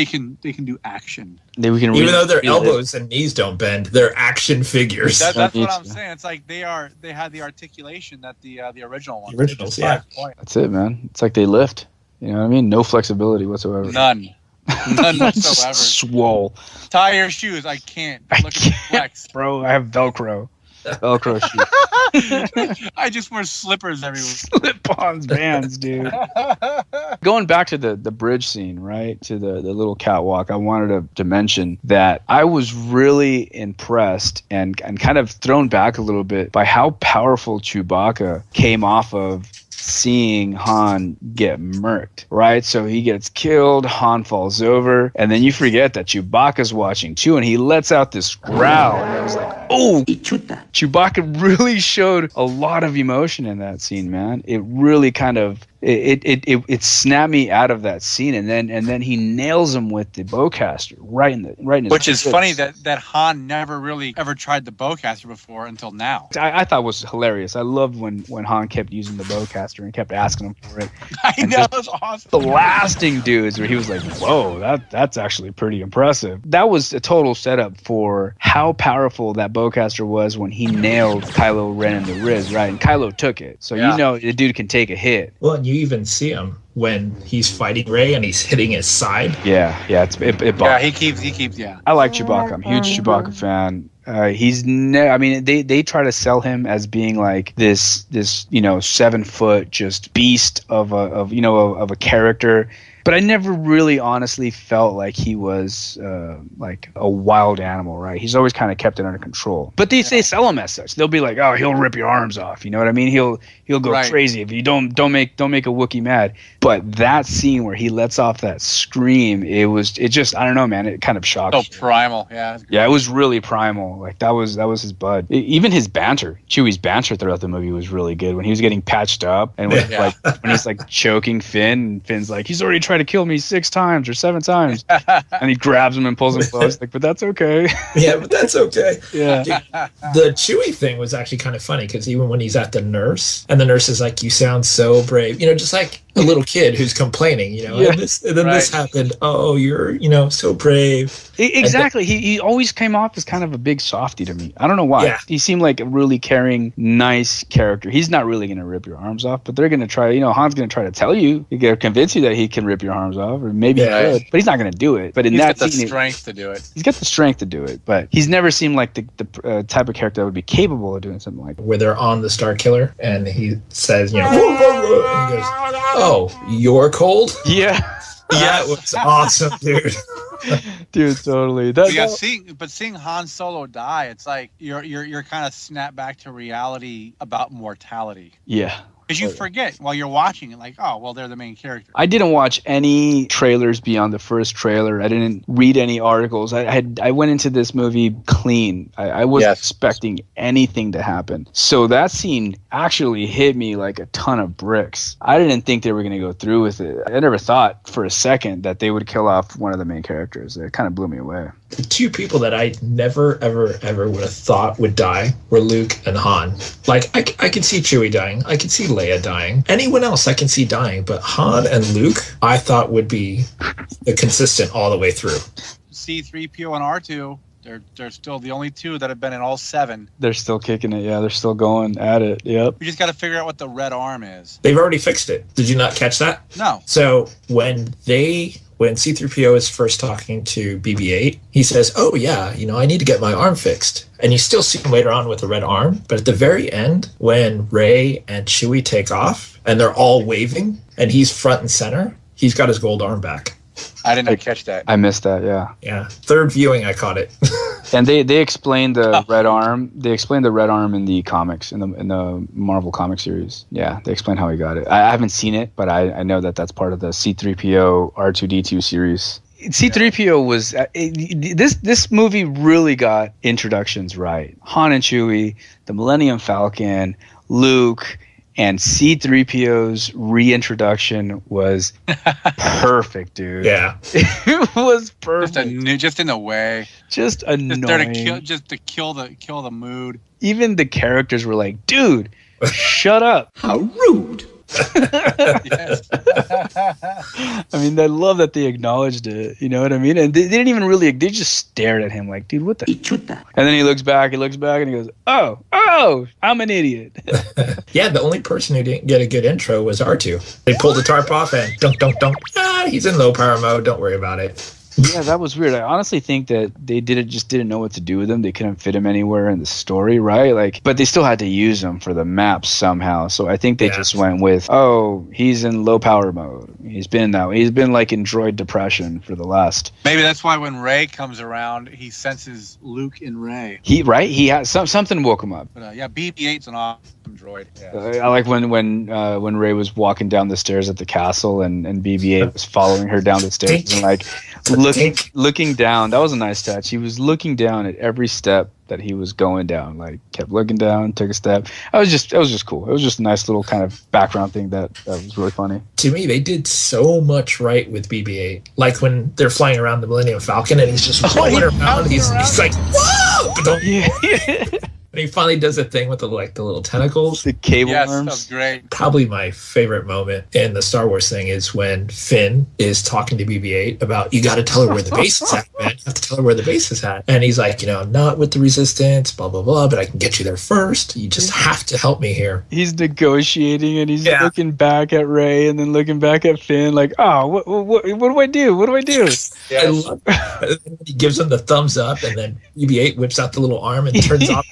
can do action. We can Even though their relive. elbows and knees don't bend, they're action figures. That's what needs I'm to. saying. It's like they had the articulation that the original one. The originals, yeah. That's it, man. It's like they lift. You know what I mean? No flexibility whatsoever. None whatsoever. Swole. Tie your shoes. I can't. I Look at the flex. Bro, I have Velcro. Velcro shoes. I just wear slippers everywhere. Slip-ons bands, dude. Going back to the bridge scene, right? To the little catwalk, I wanted to mention that I was really impressed and kind of thrown back a little bit by how powerful Chewbacca came off of seeing Han get murked, right? So he gets killed, Han falls over, and then you forget that Chewbacca's watching too, and he lets out this growl, and I was like, oh, Chewbacca really showed a lot of emotion in that scene, man. It really kind of it snapped me out of that scene, and then he nails him with the bowcaster right in his Which is face. funny that Han never really ever tried the bowcaster before until now. I thought was hilarious. I loved when Han kept using the bowcaster and kept asking him for it. I And know, just it's awesome. Blasting dudes where he was like, whoa, that's actually pretty impressive. That was a total setup for how powerful that bowcaster was when he nailed Kylo Ren in the ribs, right? And Kylo took it. So Yeah. you know the dude can take a hit. Well, and you even see him when he's fighting Rey and he's hitting his side. Yeah, it Yeah, bombed. he keeps. Yeah. I like Chewbacca. I'm a huge Chewbacca fan. They try to sell him as being like this 7-foot just beast of a character. But I never really honestly felt like he was like a wild animal, right? He's always kind of kept it under control. But they sell him as such. They'll be like, oh, he'll rip your arms off. You know what I mean? He'll go Right. crazy if you don't make a Wookiee mad. But that scene where he lets off that scream, it just I don't know, man. It kind of shocked So me. primal. Yeah. Yeah, it was really primal. Like that was his bud. Even his banter, Chewie's banter throughout the movie was really good. When he was getting patched up and when, Yeah. when he's like choking Finn, and Finn's like, he's already tried to kill me 6 times or 7 times, and he grabs him and pulls him close. Like, but that's okay. Yeah, but that's okay. Yeah. The Chewie thing was actually kind of funny because even when he's at the nurse and the nurse is like, "You sound so brave," just like a little kid who's complaining, you know, Yeah. and then this happened. Oh, you're, you know, so brave. Exactly. He always came off as kind of a big softy to me. I don't know why. Yeah. He seemed like a really caring, nice character. He's not really going to rip your arms off, but they're going to try, you know, Han's going to try to tell you, he's going to convince you that he can rip your arms off, or maybe he could, but he's not going to do it. But in He's that got the scene, strength to do it. he's got the strength to do it, but he's never seemed like the type of character that would be capable of doing something like that. Where they're on the Star Killer, and he says, you know, whoa, whoa, whoa, and he goes, "Oh, you're cold." Yeah. That was awesome, dude. Dude, totally. But yeah, seeing Han Solo die, it's like you're kind of snapped back to reality about mortality. Yeah. Because you forget while you're watching it, like, oh, well, they're the main character. I didn't watch any trailers beyond the first trailer. I didn't read any articles. I went into this movie clean. I wasn't expecting anything to happen. So that scene actually hit me like a ton of bricks. I didn't think they were going to go through with it. I never thought for a second that they would kill off one of the main characters. It kind of blew me away. The two people that I never, ever, ever would have thought would die were Luke and Han. Like, I could see Chewie dying. I could see Leia dying. Anyone else I can see dying. But Han and Luke, I thought would be the consistent all the way through. C-3PO and R2, they're still the only two that have been in all 7. They're still kicking it. Yeah, they're still going at it. Yep. We just got to figure out what the red arm is. They've already fixed it. Did you not catch that? No. So when C-3PO is first talking to BB-8, he says, "Oh yeah, you know, I need to get my arm fixed." And you still see him later on with the red arm. But at the very end, when Rey and Chewie take off and they're all waving and he's front and center, he's got his gold arm back. I didn't catch that. I missed that, yeah. Yeah. Third viewing, I caught it. And they explained the red arm. They explained the red arm in the comics, in the Marvel comic series. Yeah, they explained how he got it. I haven't seen it, but I know that that's part of the C-3PO R2-D2 series. C-3PO was this movie really got introductions right. Han and Chewie, the Millennium Falcon, Luke, and C-3PO's reintroduction was perfect, dude. Yeah. It was perfect. Just in a way. Just annoying. Just to kill the mood. Even the characters were like, dude, shut up. How rude. Yes. I mean, I love that they acknowledged it. You know what I mean? And they didn't even really, they just stared at him like, dude, what the? And then he looks back, and he goes, oh, I'm an idiot. Yeah, the only person who didn't get a good intro was R2. They pulled the tarp off and dunk, dunk, dunk. He's in low power mode. Don't worry about it. Yeah, that was weird. I honestly think that they didn't know what to do with him. They couldn't fit him anywhere in the story, right? Like, but they still had to use him for the map somehow. So I think they just went with, oh, he's in low power mode. He's been like in droid depression for the last. Maybe that's why when Rey comes around, he senses Luke and Rey. He has something woke him up. But yeah, BB-8's an awesome droid. Yeah. I like when Rey was walking down the stairs at the castle and BB-8 was following her down the stairs and like looking down. That was a nice touch. He was looking down at every step that he was going down. Like, kept looking down, took a step. It was just cool. It was just a nice little kind of background thing that was really funny. To me, they did so much right with BB-8. Like when they're flying around the Millennium Falcon and he's just rolling around. He's like, whoa! Yeah. And he finally does a thing with the little tentacles. The cable yes, arms. That's great. Probably my favorite moment in the Star Wars thing is when Finn is talking to BB-8 about, you got to tell her where the base is at, man. You have to tell her where the base is at. And he's like, you know, I'm not with the Resistance, blah, blah, blah, but I can get you there first. You just have to help me here. He's negotiating and he's looking back at Rey and then looking back at Finn like, oh, what do I do? What do I do? Yes. I love he gives him the thumbs up and then BB-8 whips out the little arm and turns off.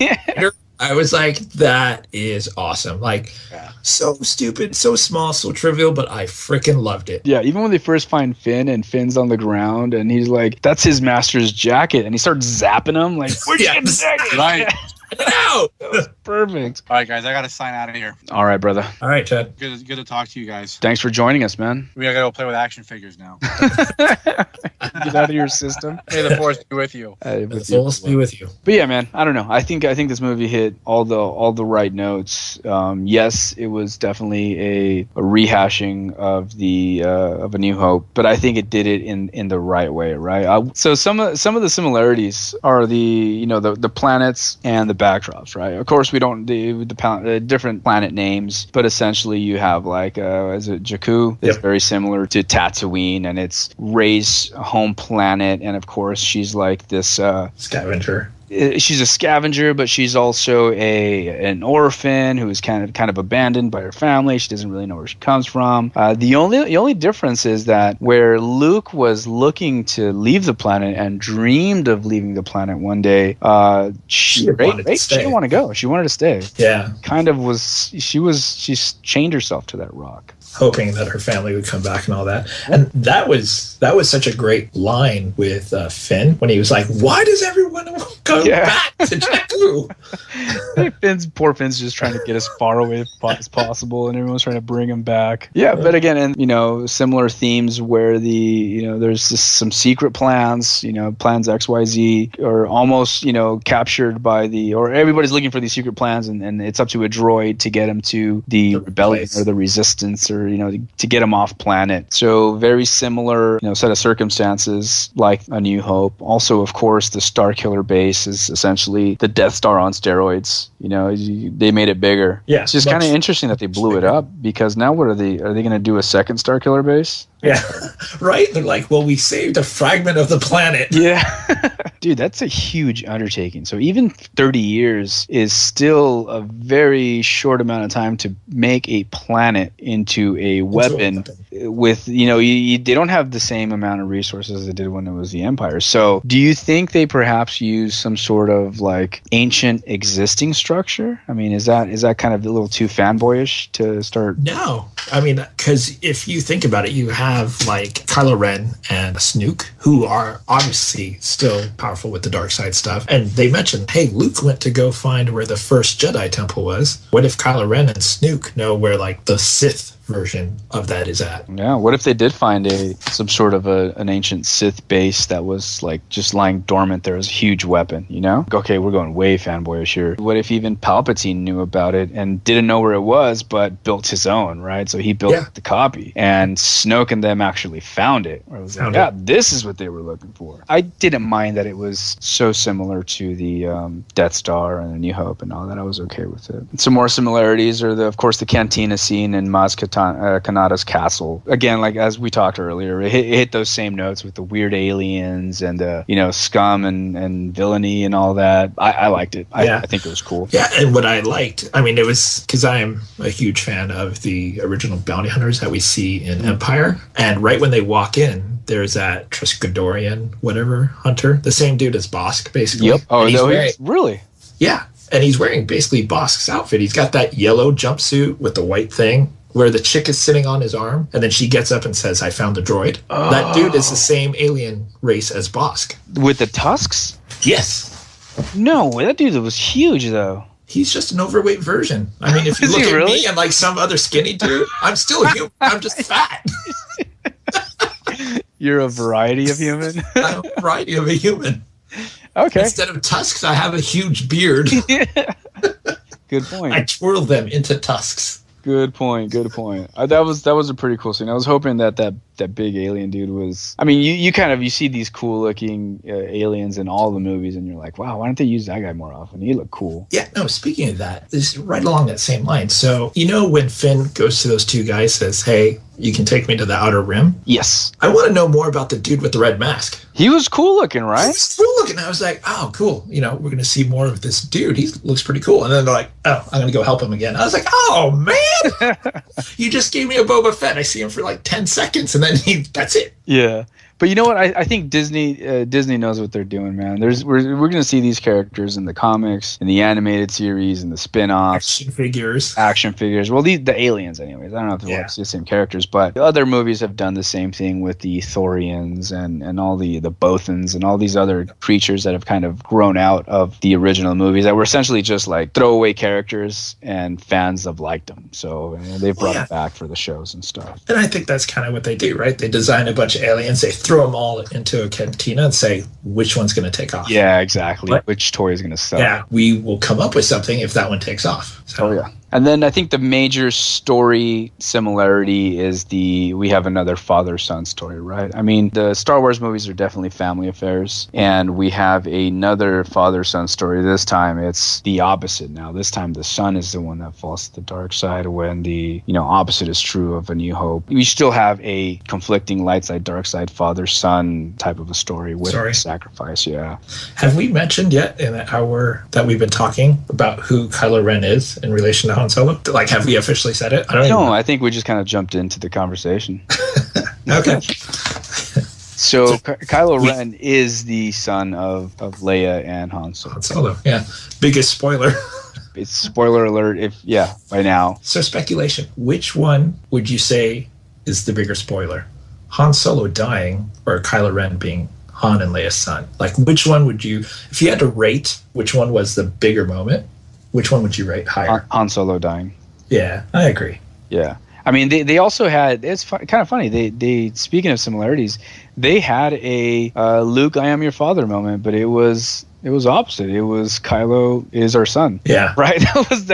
I was like, that is awesome. Like, so stupid, so small, so trivial, but I freaking loved it. Yeah, even when they first find Finn and Finn's on the ground and he's like, that's his master's jacket. And he starts zapping him like, where'd you get the jacket? Right. No! That was perfect. All right, guys, I got to sign out of here. All right, brother. All right, Chad. Good to talk to you guys. Thanks for joining us, man. We got to go play with action figures now. Get out of your system. May the force be with you. The force be with you. But yeah, man, I don't know. I think this movie hit all the right notes. Yes, it was definitely a rehashing of A New Hope, but I think it did it in the right way, right? So some of the similarities are the planets and the backdrops, right? Of course, we don't the different planet names, but essentially you have like is it Jakku? It's very similar to Tatooine, and it's Rey's home planet, and of course she's like this scavenger. She's a scavenger, but she's also an orphan who is kind of abandoned by her family. She doesn't really know where she comes from. The only difference is that where Luke was looking to leave the planet and dreamed of leaving the planet one day, she didn't want to go. She wanted to stay. Yeah, kind of was. She chained herself to that rock, hoping that her family would come back and all that. And that was such a great line with Finn when he was like, "Why does everyone go back to Jakku?" Poor Finn's just trying to get as far away as possible, and everyone's trying to bring him back. Yeah, but again, and similar themes where there's just some secret plans, plans XYZ, are almost captured by or everybody's looking for these secret plans, and it's up to a droid to get them to the rebellion or the resistance, or to get them off planet. So very similar set of circumstances like A New Hope. Also, of course, the Starkiller base is essentially the Death Star on steroids. They made it bigger. Yeah, it's just kind of interesting that they blew it up, because now what are they going to do, a second Starkiller base? Yeah, right? They're like, well, we saved a fragment of the planet. Yeah. Dude, that's a huge undertaking. So even 30 years is still a very short amount of time to make a planet into a weapon. With, they don't have the same amount of resources as they did when it was the Empire. So do you think they perhaps use some sort of like ancient existing structure? I mean, is that kind of a little too fanboyish to start? No. I mean, because if you think about it, you have like Kylo Ren and Snoke, who are obviously still powerful with the dark side stuff. And they mentioned, hey, Luke went to go find where the first Jedi temple was. What if Kylo Ren and Snoke know where like the Sith version of that is at? Yeah, what if they did find some sort of an ancient Sith base that was like just lying dormant there as a huge weapon, Okay, we're going way fanboyish here. What if even Palpatine knew about it and didn't know where it was, but built his own, right? So he built the copy, and Snoke and them actually found it. Where it was like, this is what they were looking for. I didn't mind that it was so similar to the Death Star and A New Hope and all that. I was okay with it. Some more similarities are, of course, the cantina scene in Maz Kanata's castle. Again, like as we talked earlier, it hit those same notes with the weird aliens and scum and villainy and all that. I liked it. I think it was cool. Yeah, and what I liked, I mean, it was because I'm a huge fan of the original bounty hunters that we see in Empire, and right when they walk in, there's that Triskadorian whatever hunter, the same dude as Bosk, basically. Yep. Oh, no, really? Yeah, and he's wearing basically Bosk's outfit. He's got that yellow jumpsuit with the white thing, where the chick is sitting on his arm, and then she gets up and says, "I found the droid." Oh. That dude is the same alien race as Bosk. With the tusks? Yes. No, that dude was huge, though. He's just an overweight version. I mean, if you look at me and like some other skinny dude, I'm still human. I'm just fat. You're a variety of human? I'm a variety of a human. Okay. Instead of tusks, I have a huge beard. Good point. I twirl them into tusks. Good point. That was a pretty cool scene. I was hoping that big alien dude was. I mean, you see these cool looking aliens in all the movies, and you're like, wow, why don't they use that guy more often? He looked cool. Yeah. No. Speaking of that, this is right along that same line. So when Finn goes to those two guys, says, "Hey, you can take me to the Outer Rim." Yes. I want to know more about the dude with the red mask. He was cool looking, right? He was cool looking. I was like, oh, cool. We're going to see more of this dude. He looks pretty cool. And then they're like, oh, I'm going to go help him again. I was like, oh, man. You just gave me a Boba Fett. I see him for like 10 seconds, and then that's it. Yeah. But you know what? I think Disney knows what they're doing, man. We're going to see these characters in the comics, in the animated series, in the spin-offs. Action figures. Well, the aliens, anyways. I don't know if they're the same characters, but other movies have done the same thing with the Thorians and all the Bothans and all these other creatures that have kind of grown out of the original movies that were essentially just like throwaway characters, and fans have liked them. So they've brought it back for the shows and stuff. And I think that's kind of what they do, right? They design a bunch of aliens. They throw them all into a cantina and say, which one's going to take off? Yeah, exactly. Which toy is going to sell? Yeah, we will come up with something if that one takes off. So. Oh, yeah. And then I think the major story similarity is we have another father-son story, right? I mean, the Star Wars movies are definitely family affairs, and we have another father-son story. This time it's the opposite now. This time the son is the one that falls to the dark side when the, opposite is true of A New Hope. We still have a conflicting light side, dark side, father-son type of a story with sacrifice, yeah. Have we mentioned yet in the hour that we've been talking about who Kylo Ren is in relation to Han Solo? Like, have we officially said it? I think we just kind of jumped into the conversation. Okay. So Kylo Ren is the son of Leia and Han Solo. Han Solo, yeah. Biggest spoiler. It's spoiler alert by now. So speculation. Which one would you say is the bigger spoiler? Han Solo dying or Kylo Ren being Han and Leia's son? Like, which one would you, if you had to rate which one was the bigger moment, which one would you rate higher? Han Solo dying. Yeah, I agree. Yeah. I mean, they also had, it's kind of funny, they speaking of similarities, they had a Luke, I am your father moment, but it was opposite. It was Kylo is our son. Yeah. Right? That was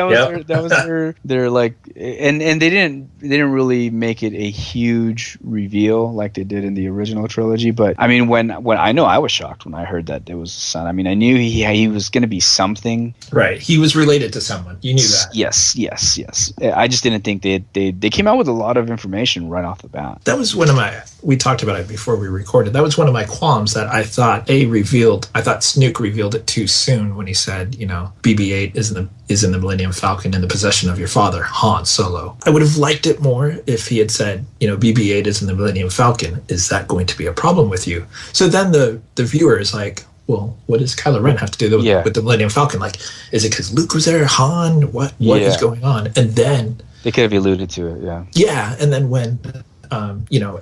their like, and they didn't really make it a huge reveal like they did in the original trilogy. But I mean, when I know I was shocked when I heard that it was a son. I mean, I knew he was going to be something. Right. He was related to someone. You knew that. Yes. I just didn't think they came out with a lot of information right off the bat. That was one of we talked about it before we recorded. That was one of my qualms that I thought Snoke revealed it too soon when he said, BB-8 is in the Millennium Falcon in the possession of your father, Han Solo. I would have liked it more if he had said, BB-8 is in the Millennium Falcon. Is that going to be a problem with you? So then the viewer is like, well, what does Kylo Ren have to do with the Millennium Falcon? Like, is it because Luke was there? Han? What is going on? And then they could have alluded to it, yeah. Yeah, and then when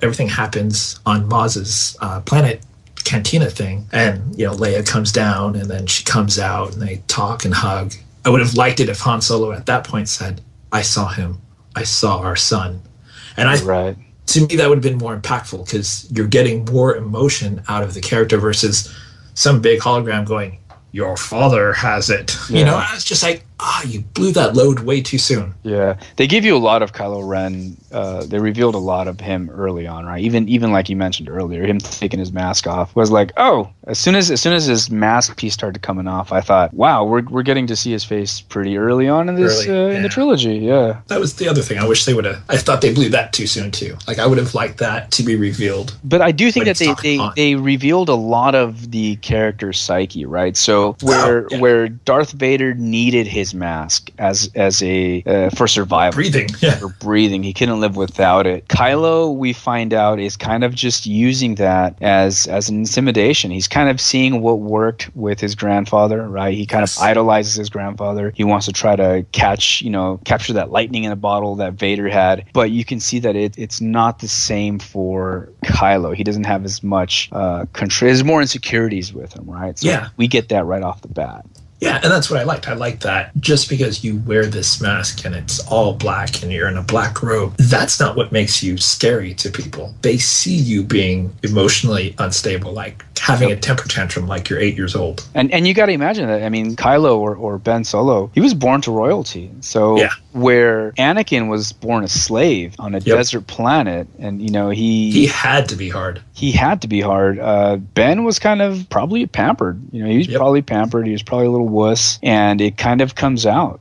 everything happens on Maz's planet cantina thing, and Leia comes down and then she comes out and they talk and hug. I would have liked it if Han Solo at that point said, I saw him, I saw our son. And to me that would have been more impactful, because you're getting more emotion out of the character versus some big hologram going, your father has it. I was just like, you blew that load way too soon. Yeah, they give you a lot of Kylo Ren. They revealed a lot of him early on, right? Even like you mentioned earlier, him taking his mask off was like, as soon as his mask piece started coming off, I thought, wow, we're getting to see his face pretty early on in this in the trilogy. Yeah, that was the other thing. I wish they would have. I thought they blew that too soon too. Like, I would have liked that to be revealed. But I do think that they revealed a lot of the character's psyche, right? So where Darth Vader needed his mask as a for survival, for breathing, he couldn't live without it. Kylo, we find out, is kind of just using that as an intimidation. He's kind of seeing what worked with his grandfather, right? He kind of idolizes his grandfather. He wants to try to capture that lightning in a bottle that Vader had, but you can see that it's not the same for Kylo. He doesn't have as much control. There's more insecurities with him, right? So we get that right off the bat. Yeah, and that's what I liked. I like that just because you wear this mask and it's all black and you're in a black robe, that's not what makes you scary to people. They see you being emotionally unstable, like having a temper tantrum like you're 8 years old. And you got to imagine that. I mean, Kylo or Ben Solo, he was born to royalty. So where Anakin was born a slave on a desert planet, and he had to be hard. Ben was kind of probably pampered. He was probably pampered. He was probably a little wuss, and it kind of comes out.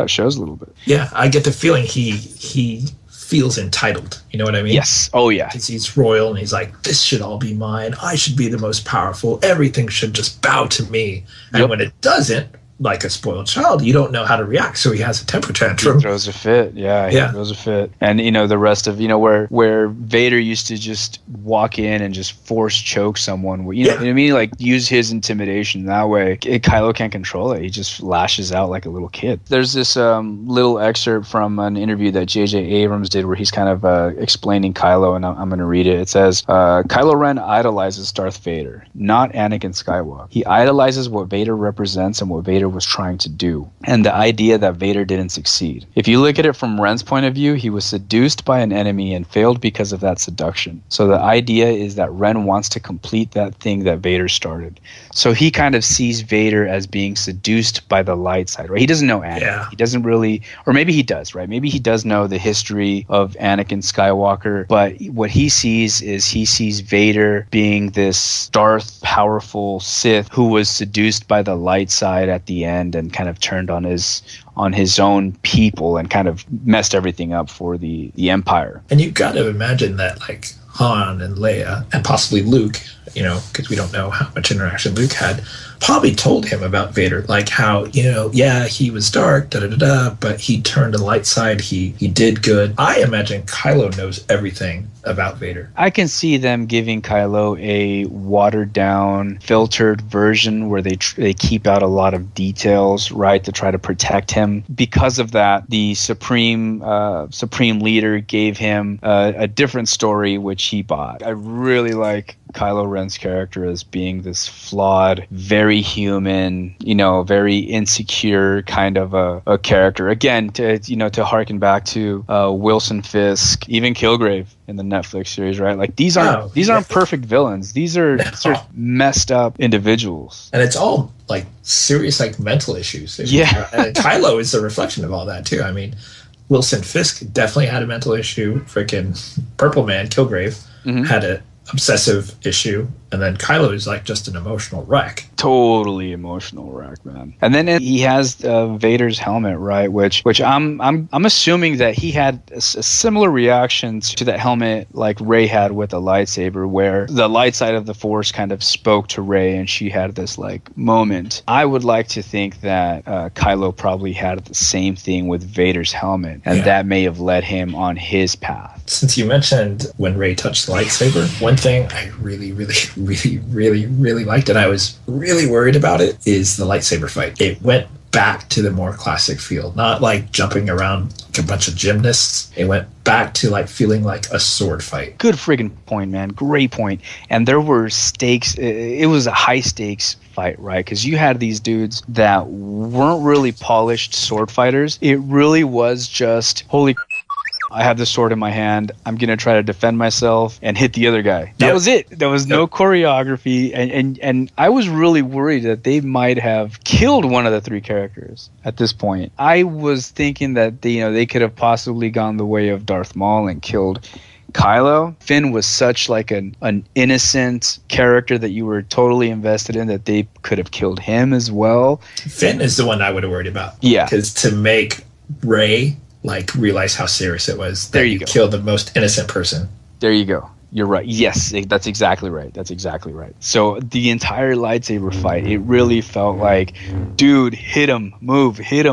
Shows a little bit. Yeah, I get the feeling he feels entitled. You know what I mean? Yes. Oh yeah. Because he's royal, and he's like, this should all be mine. I should be the most powerful. Everything should just bow to me. And when it doesn't, like a spoiled child, you don't know how to react, so he has a temper tantrum. He throws a fit. He throws a fit. And the rest of where Vader used to just walk in and just force choke someone, know what I mean, like use his intimidation that way. Kylo can't control it. He just lashes out like a little kid. There's this little excerpt from an interview that J.J. Abrams did where he's kind of explaining Kylo, and I'm going to read it. It says, Kylo Ren idolizes Darth Vader, not Anakin Skywalker. He idolizes what Vader represents and what Vader was trying to do, and the idea that Vader didn't succeed. If you look at it from Ren's point of view, he was seduced by an enemy and failed because of that seduction. So the idea is that Ren wants to complete that thing that Vader started. So he kind of sees Vader as being seduced by the light side, right? He doesn't know Anakin. Yeah. He doesn't really, or maybe he does, right? Maybe he does know the history of Anakin Skywalker, but what he sees is he sees Vader being this Darth powerful Sith who was seduced by the light side at the end and kind of turned on his own people and kind of messed everything up for the Empire. And you've got to imagine that, like, Han and Leia and possibly Luke, because we don't know how much interaction Luke had, probably told him about Vader, like how, yeah, he was dark, but he turned to the light side, he did good. I imagine Kylo knows everything about Vader. I can see them giving Kylo a watered down, filtered version where they keep out a lot of details, right, to try to protect him. Because of that, the Supreme Leader gave him a different story, which he bought. I really like Kylo Ren's character as being this flawed, very human, very insecure kind of a character. Again, to harken back to Wilson Fisk, even Kilgrave in the Netflix series, right? Like these aren't perfect villains. These are messed up individuals. And it's all like serious, like mental issues. Yeah. And Kylo is a reflection of all that too. I mean, Wilson Fisk definitely had a mental issue. Freaking Purple Man, Kilgrave, had a obsessive issue, and then Kylo is like just an emotional wreck. Totally emotional wreck, man. And then he has Vader's helmet, right? Which I'm assuming that he had a similar reactions to that helmet like Rey had with the lightsaber, where the light side of the Force kind of spoke to Rey, and she had this like moment. I would like to think that Kylo probably had the same thing with Vader's helmet, and that may have led him on his path. Since you mentioned when Rey touched the lightsaber, one thing I really, really, really, really, really liked, and I was really worried about it, is the lightsaber fight. It went back to the more classic feel, not like jumping around like a bunch of gymnasts. It went back to like feeling like a sword fight. Good friggin' point, man. Great point. And there were stakes. It was a high stakes fight, right? Because you had these dudes that weren't really polished sword fighters. It really was just, holy I have the sword in my hand. I'm going to try to defend myself and hit the other guy. That was it. There was no choreography. And I was really worried that they might have killed one of the three characters at this point. I was thinking that they could have possibly gone the way of Darth Maul and killed Kylo. Finn was such like an innocent character that you were totally invested in that they could have killed him as well. Finn is the one I would have worried about. Yeah. Because to make Rey realize how serious it was that you killed the most innocent person. There you go. You're right. Yes, that's exactly right. That's exactly right. So the entire lightsaber fight, it really felt like, dude, hit him, move, get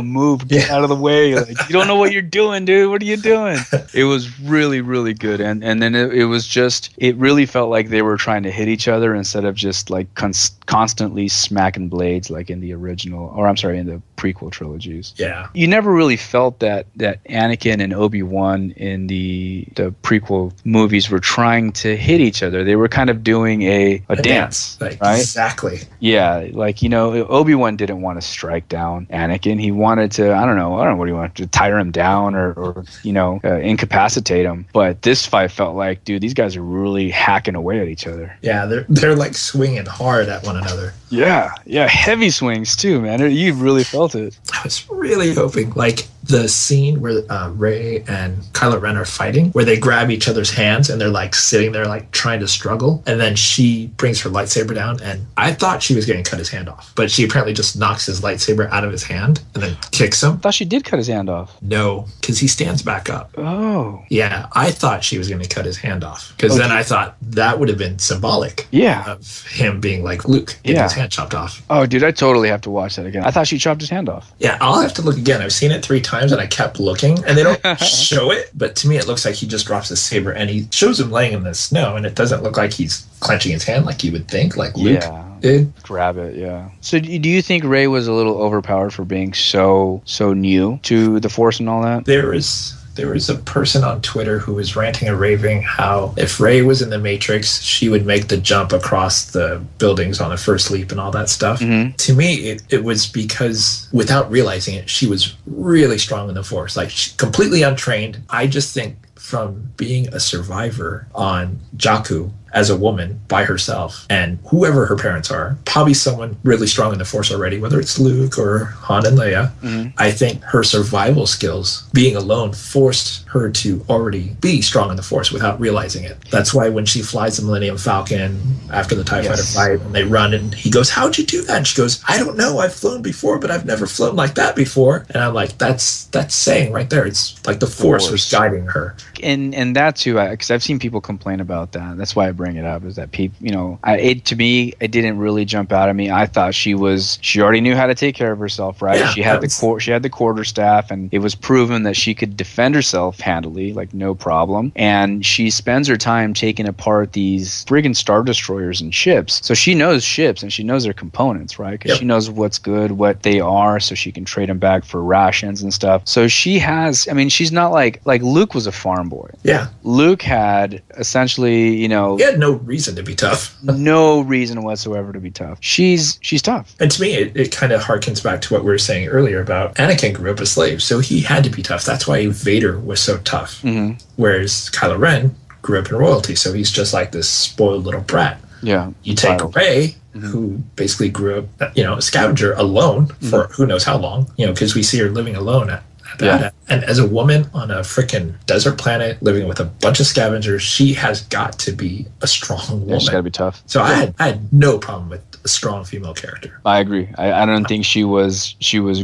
out of the way. Like, you don't know what you're doing, dude. What are you doing? It was really, really good. And then it was just, it really felt like they were trying to hit each other instead of just like constantly smacking blades like in the original, or I'm sorry, in the prequel trilogies. Yeah. You never really felt that Anakin and Obi-Wan in the prequel movies were trying to hit each other. They were kind of doing a dance, right? Exactly. Yeah, like, Obi-Wan didn't want to strike down Anakin. He wanted to, I don't know what he wanted to, tire him down or incapacitate him. But this fight felt like, dude, these guys are really hacking away at each other. Yeah, they're like swinging hard at one another. Yeah, heavy swings too, man. You really felt it. I was really hoping, like, the scene where Rey and Kylo Ren are fighting, where they grab each other's hands and they're like sitting there like trying to struggle, and then she brings her lightsaber down, and I thought she was going to cut his hand off, but she apparently just knocks his lightsaber out of his hand and then kicks him. I thought she did cut his hand off. No, because he stands back up. Oh. Yeah, I thought she was going to cut his hand off, because then I thought that would have been symbolic of him being like Luke, getting his hand chopped off. Oh, dude, I totally have to watch that again. I thought she chopped his hand off. Yeah, I'll have to look again. I've seen it 3 times and I kept looking, and they don't show it, but to me it looks like he just drops his saber and he shows him laying in the snow, and it doesn't look like he's clenching his hand like you would think, like Luke did. Grab it, yeah. So do you think Rey was a little overpowered for being so new to the Force and all that? There is There was a person on Twitter who was ranting and raving how if Rey was in the Matrix, she would make the jump across the buildings on the first leap and all that stuff. Mm-hmm. To me, it was because without realizing it, she was really strong in the Force, like completely untrained. I just think from being a survivor on Jakku as a woman by herself, and whoever her parents are, probably someone really strong in the Force already, whether it's Luke or Han and Leia. Mm-hmm. I think her survival skills, being alone, forced her to already be strong in the Force without realizing it. That's why when she flies the Millennium Falcon after the TIE Fighter fight, and they run, and he goes, "How'd you do that?" And she goes, "I don't know. I've flown before, but I've never flown like that before." And I'm like, that's saying right there. It's like the Force was guiding her. And that too, because I've seen people complain about that. That's why I bring it up, is that people, to me, it didn't really jump out at me. I thought she already knew how to take care of herself, right? Yeah, she had the quarterstaff, and it was proven that she could defend herself handily, like no problem. And she spends her time taking apart these friggin' Star Destroyers and ships. So she knows ships and she knows their components, right? Because she knows what's good, what they are, so she can trade them back for rations and stuff. So she has, she's not like Luke was a farm boy. Yeah. Luke had essentially, he had no reason to be tough. No reason whatsoever to be tough. She's tough. And to me, it kind of harkens back to what we were saying earlier about Anakin grew up a slave, so he had to be tough. That's why Vader was so tough. Mm-hmm. Whereas Kylo Ren grew up in royalty, so he's just like this spoiled little brat. Yeah. You take Rey, who basically grew up, a scavenger alone for who knows how long, because we see her living alone at that. And as a woman on a freaking desert planet living with a bunch of scavengers, she has got to be a strong woman. Yeah, she's got to be tough. So I had no problem with a strong female character. I agree. I don't think she was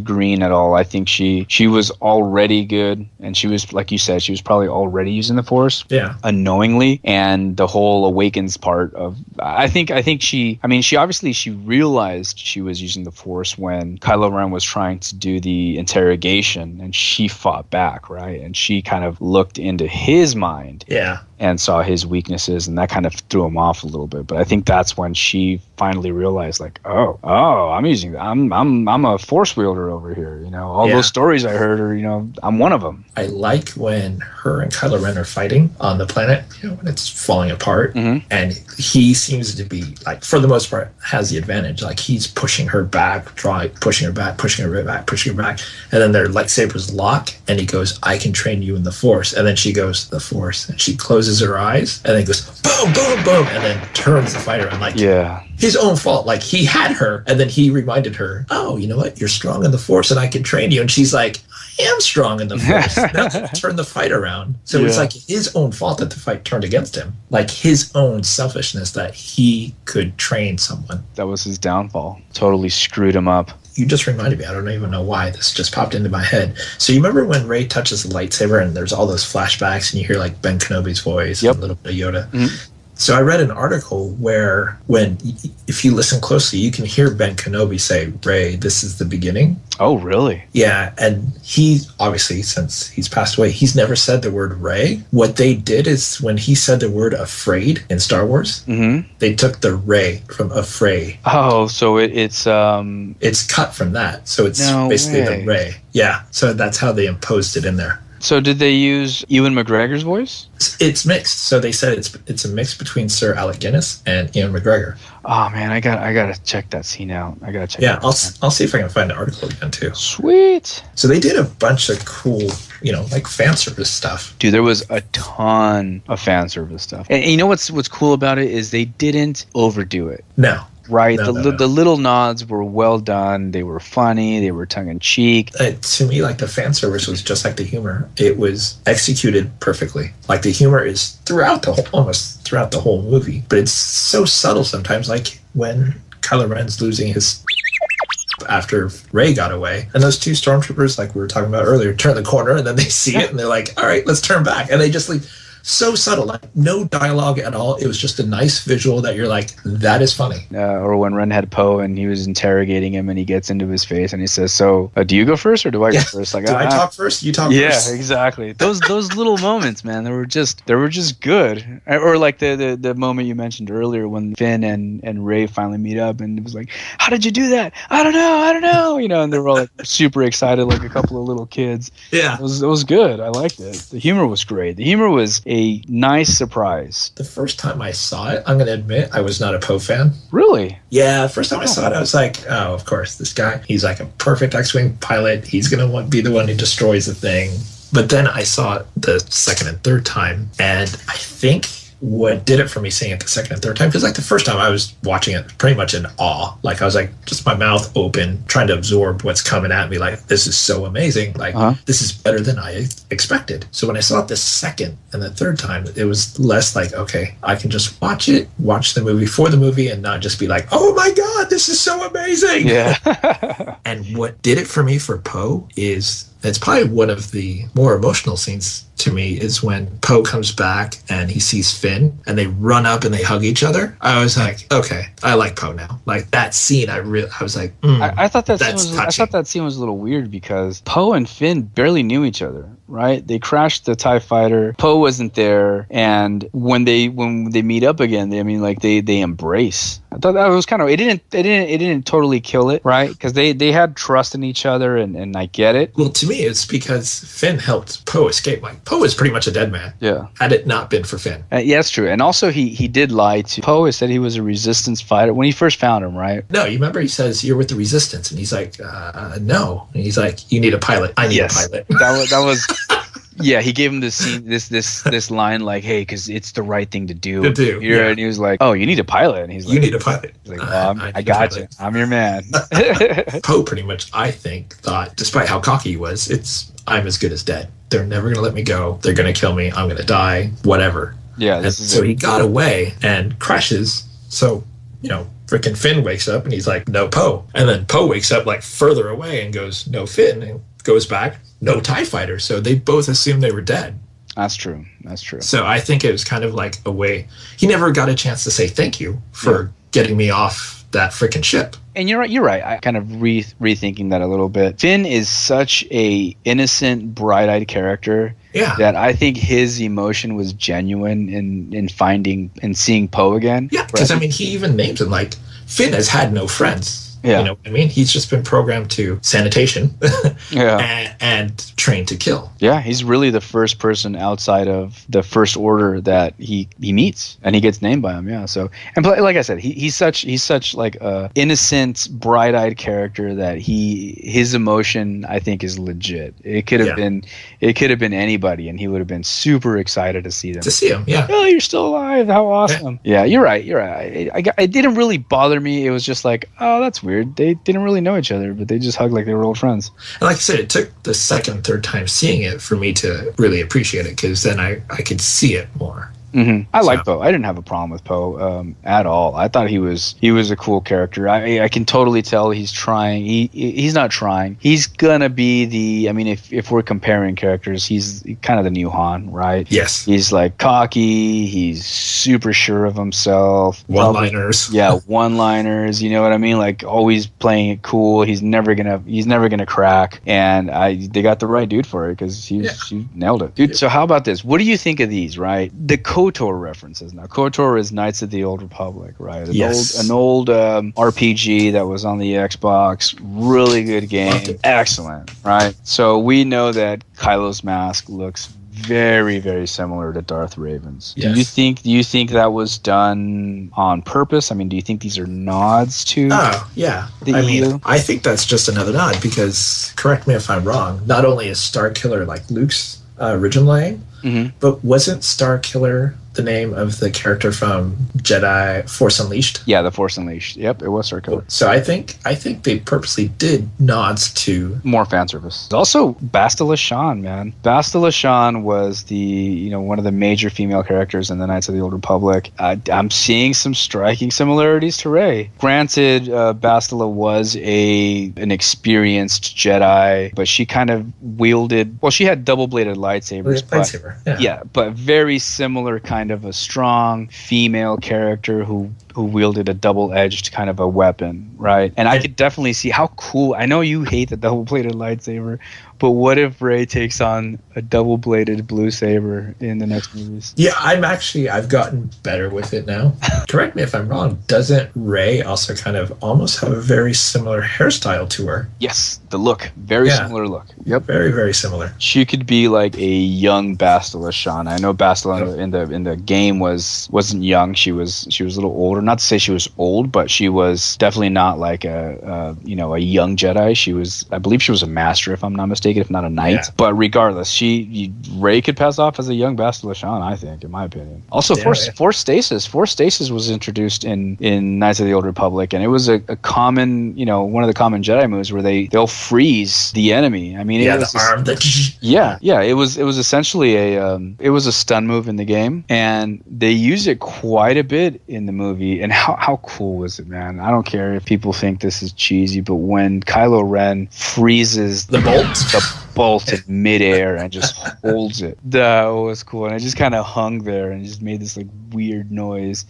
green at all. I think she was already good, and she was, like you said, she was probably already using the Force, unknowingly. And the whole Awakens part of, I think she obviously she realized she was using the Force when Kylo Ren was trying to do the interrogation, and she fought back, right? And she kind of looked into his mind. Yeah. And saw his weaknesses, and that kind of threw him off a little bit. But I think that's when she finally realized, like, I'm a Force wielder over here. All those stories I heard are, I'm one of them. I like when her and Kylo Ren are fighting on the planet, when it's falling apart, and he seems to be, like, for the most part, has the advantage. Like, he's pushing her back, pushing her back, pushing her back, and then their lightsabers lock, and he goes, "I can train you in the Force," and then she goes, "The Force," and she closes her eyes and then goes boom, boom, boom, and then turns the fight around. Like, his own fault. Like, he had her, and then he reminded her, "Oh, you know what? You're strong in the Force, and I can train you." And she's like, "I am strong in the Force." Now turn the fight around. So it's like his own fault that the fight turned against him. Like, his own selfishness that he could train someone. That was his downfall. Totally screwed him up. You just reminded me. I don't even know why this just popped into my head. So you remember when Rey touches the lightsaber and there's all those flashbacks and you hear like Ben Kenobi's voice and a little bit of Yoda? Mm-hmm. So I read an article where if you listen closely, you can hear Ben Kenobi say, "Rey, this is the beginning." Oh, really? Yeah. And he, obviously, since he's passed away, he's never said the word Rey. What they did is when he said the word afraid in Star Wars, they took the Rey from afraid. Oh, so it's cut from that. So it's basically the Rey. Yeah. So that's how they imposed it in there. So did they use Ewan McGregor's voice? It's mixed. So they said it's a mix between Sir Alec Guinness and Ewan McGregor. Oh man, I gotta check that scene out. I gotta check. Yeah, I'll see if I can find the article again too. Sweet. So they did a bunch of cool, like fan service stuff. Dude, there was a ton of fan service stuff. And you know what's cool about it is they didn't overdo it. No. Right, the little nods were well done. They were funny. They were tongue in cheek. To me, like, the fan service was just like the humor. It was executed perfectly. Like, the humor is almost throughout the whole movie, but it's so subtle sometimes. Like when Kylo Ren's losing his after Rey got away, and those two stormtroopers, like we were talking about earlier, turn the corner and then they see it and they're like, "All right, let's turn back," and they just leave. So subtle, like no dialogue at all. It was just a nice visual that you're like, that is funny. Or when Ren had Poe and he was interrogating him and he gets into his face and he says, "So, do you go first or do I go first?" Like, do I talk first? You talk first. Yeah, exactly. Those little moments, man, they were just good. Or like the moment you mentioned earlier when Finn and Rey finally meet up and it was like, "How did you do that? I don't know." You know, and they were all like super excited, like a couple of little kids. Yeah, it was good. I liked it. The humor was great. The humor was a nice surprise. The first time I saw it, I'm going to admit I was not a Poe fan. Really? Yeah, first time I saw it, I was like, oh, of course, this guy, he's like a perfect X-Wing pilot. He's going to be the one who destroys the thing. But then I saw it the second and third time, and I think what did it for me seeing it the second and third time, because like the first time I was watching it pretty much in awe. Like I was like just my mouth open trying to absorb what's coming at me, like this is so amazing, like this is better than I expected. So when I saw it the second and the third time, it was less like, okay, I can just watch the movie for the movie and not just be like, oh my god, this is so amazing. Yeah. And what did it for me for Poe is, it's probably one of the more emotional scenes to me, is when Poe comes back and he sees Finn and they run up and they hug each other. I was like, okay, I like Poe now. Like that scene, I was like, I thought that scene was a little weird because Poe and Finn barely knew each other, right? They crashed the TIE fighter. Poe wasn't there, and when they meet up again, they embrace. I thought that was kind of, it didn't totally kill it, right? Because they had trust in each other, and I get it. Well, to me, it's because Finn helped Poe escape. Like Poe is pretty much a dead man. Yeah. Had it not been for Finn. Yeah, that's true. And also, he did lie to Poe. He said he was a resistance fighter when he first found him, right? No, you remember he says, "You're with the resistance," and he's like, "No." And he's like, "You need a pilot. I need a pilot." That was. Yeah, he gave him this line like, "Hey, because it's the right thing to do." And he was like, "Oh, you need a pilot." And he's like, "You need a pilot." He's like, "Well, I got you. I'm your man." Poe pretty much, I think, thought, despite how cocky he was, I'm as good as dead. They're never going to let me go. They're going to kill me. I'm going to die. Whatever. Yeah. So he got away and crashes. So, freaking Finn wakes up and he's like, "No Poe." And then Poe wakes up like further away and goes, "No Finn," and goes back. No TIE fighter. So they both assumed they were dead. That's true. So I think it was kind of like a way. He never got a chance to say thank you for getting me off that freaking ship. And you're right. I kind of rethinking that a little bit. Finn is such a innocent, bright-eyed character that I think his emotion was genuine in finding and seeing Poe again. Yeah, because he even names him like, Finn has had no friends. Yeah. You know what I mean? He's just been programmed to sanitation and trained to kill. Yeah, he's really the first person outside of the First Order that he meets, and he gets named by him. Yeah, so and like I said, he's such like a innocent, bright-eyed character that his emotion I think is legit. It could have been anybody, and he would have been super excited to see them. To see him, yeah. Oh, you're still alive! How awesome! Yeah, you're right. It didn't really bother me. It was just like, oh, that's weird. They didn't really know each other, but they just hugged like they were old friends. And like I said, it took the second, third time seeing it for me to really appreciate it, because then I could see it more. Mm-hmm. I like Poe. I didn't have a problem with Poe at all. I thought he was a cool character. I can totally tell he's trying. He's not trying. He's gonna be the. I mean, if we're comparing characters, he's kind of the new Han, right? Yes. He's like cocky. He's super sure of himself. One-liners. Yeah, one-liners. You know what I mean? Like always playing it cool. He's never gonna crack. And they got the right dude for it, because he nailed it, dude. So how about this? What do you think of these? Right, the KOTOR references. Now, KOTOR is Knights of the Old Republic, right? An old RPG that was on the Xbox. Really good game. Excellent, right? So we know that Kylo's mask looks very, very similar to Darth Raven's. Yes. Do you think that was done on purpose? I mean, do you think these are nods to? Oh, yeah. I think that's just another nod, because, correct me if I'm wrong, not only is Starkiller like Luke's original name, but wasn't Starkiller the name of the character from Jedi Force Unleashed? Yeah, the Force Unleashed. Yep, it was Star Killer. So I think they purposely did nods to more fan service. Also, Bastila Shan, man. Bastila Shan was the one of the major female characters in the Knights of the Old Republic. I'm seeing some striking similarities to Rey. Granted, Bastila was an experienced Jedi, but she kind of wielded. Well, she had double-bladed lightsabers. Yeah, but very similar kind of a strong female character who wielded a double-edged kind of a weapon, right? And I could definitely see how cool. I know you hate the double-bladed lightsaber, but what if Rey takes on a double-bladed blue saber in the next movies? Yeah, I've gotten better with it now. Correct me if I'm wrong. Doesn't Rey also kind of almost have a very similar hairstyle to her? Yes, the look. Very similar look. Yep. Very, very similar. She could be like a young Bastila Shan. I know Bastila in the game wasn't young. She was a little older. Not to say she was old, but she was definitely not like a young Jedi. I believe she was a master, if I'm not mistaken, if not a knight. Yeah. But regardless, Rey could pass off as a young Bastila Shan, I think, in my opinion. Also, Force Stasis. Force Stasis was introduced in Knights of the Old Republic, and it was a common, one of the common Jedi moves where they'll freeze the enemy. I mean, it was the arm. It was essentially a stun move in the game, and they use it quite a bit in the movie. And how cool was it, man? I don't care if people think this is cheesy, but when Kylo Ren freezes the bolt in midair and just holds it, that was cool. And it just kind of hung there and just made this like weird noise.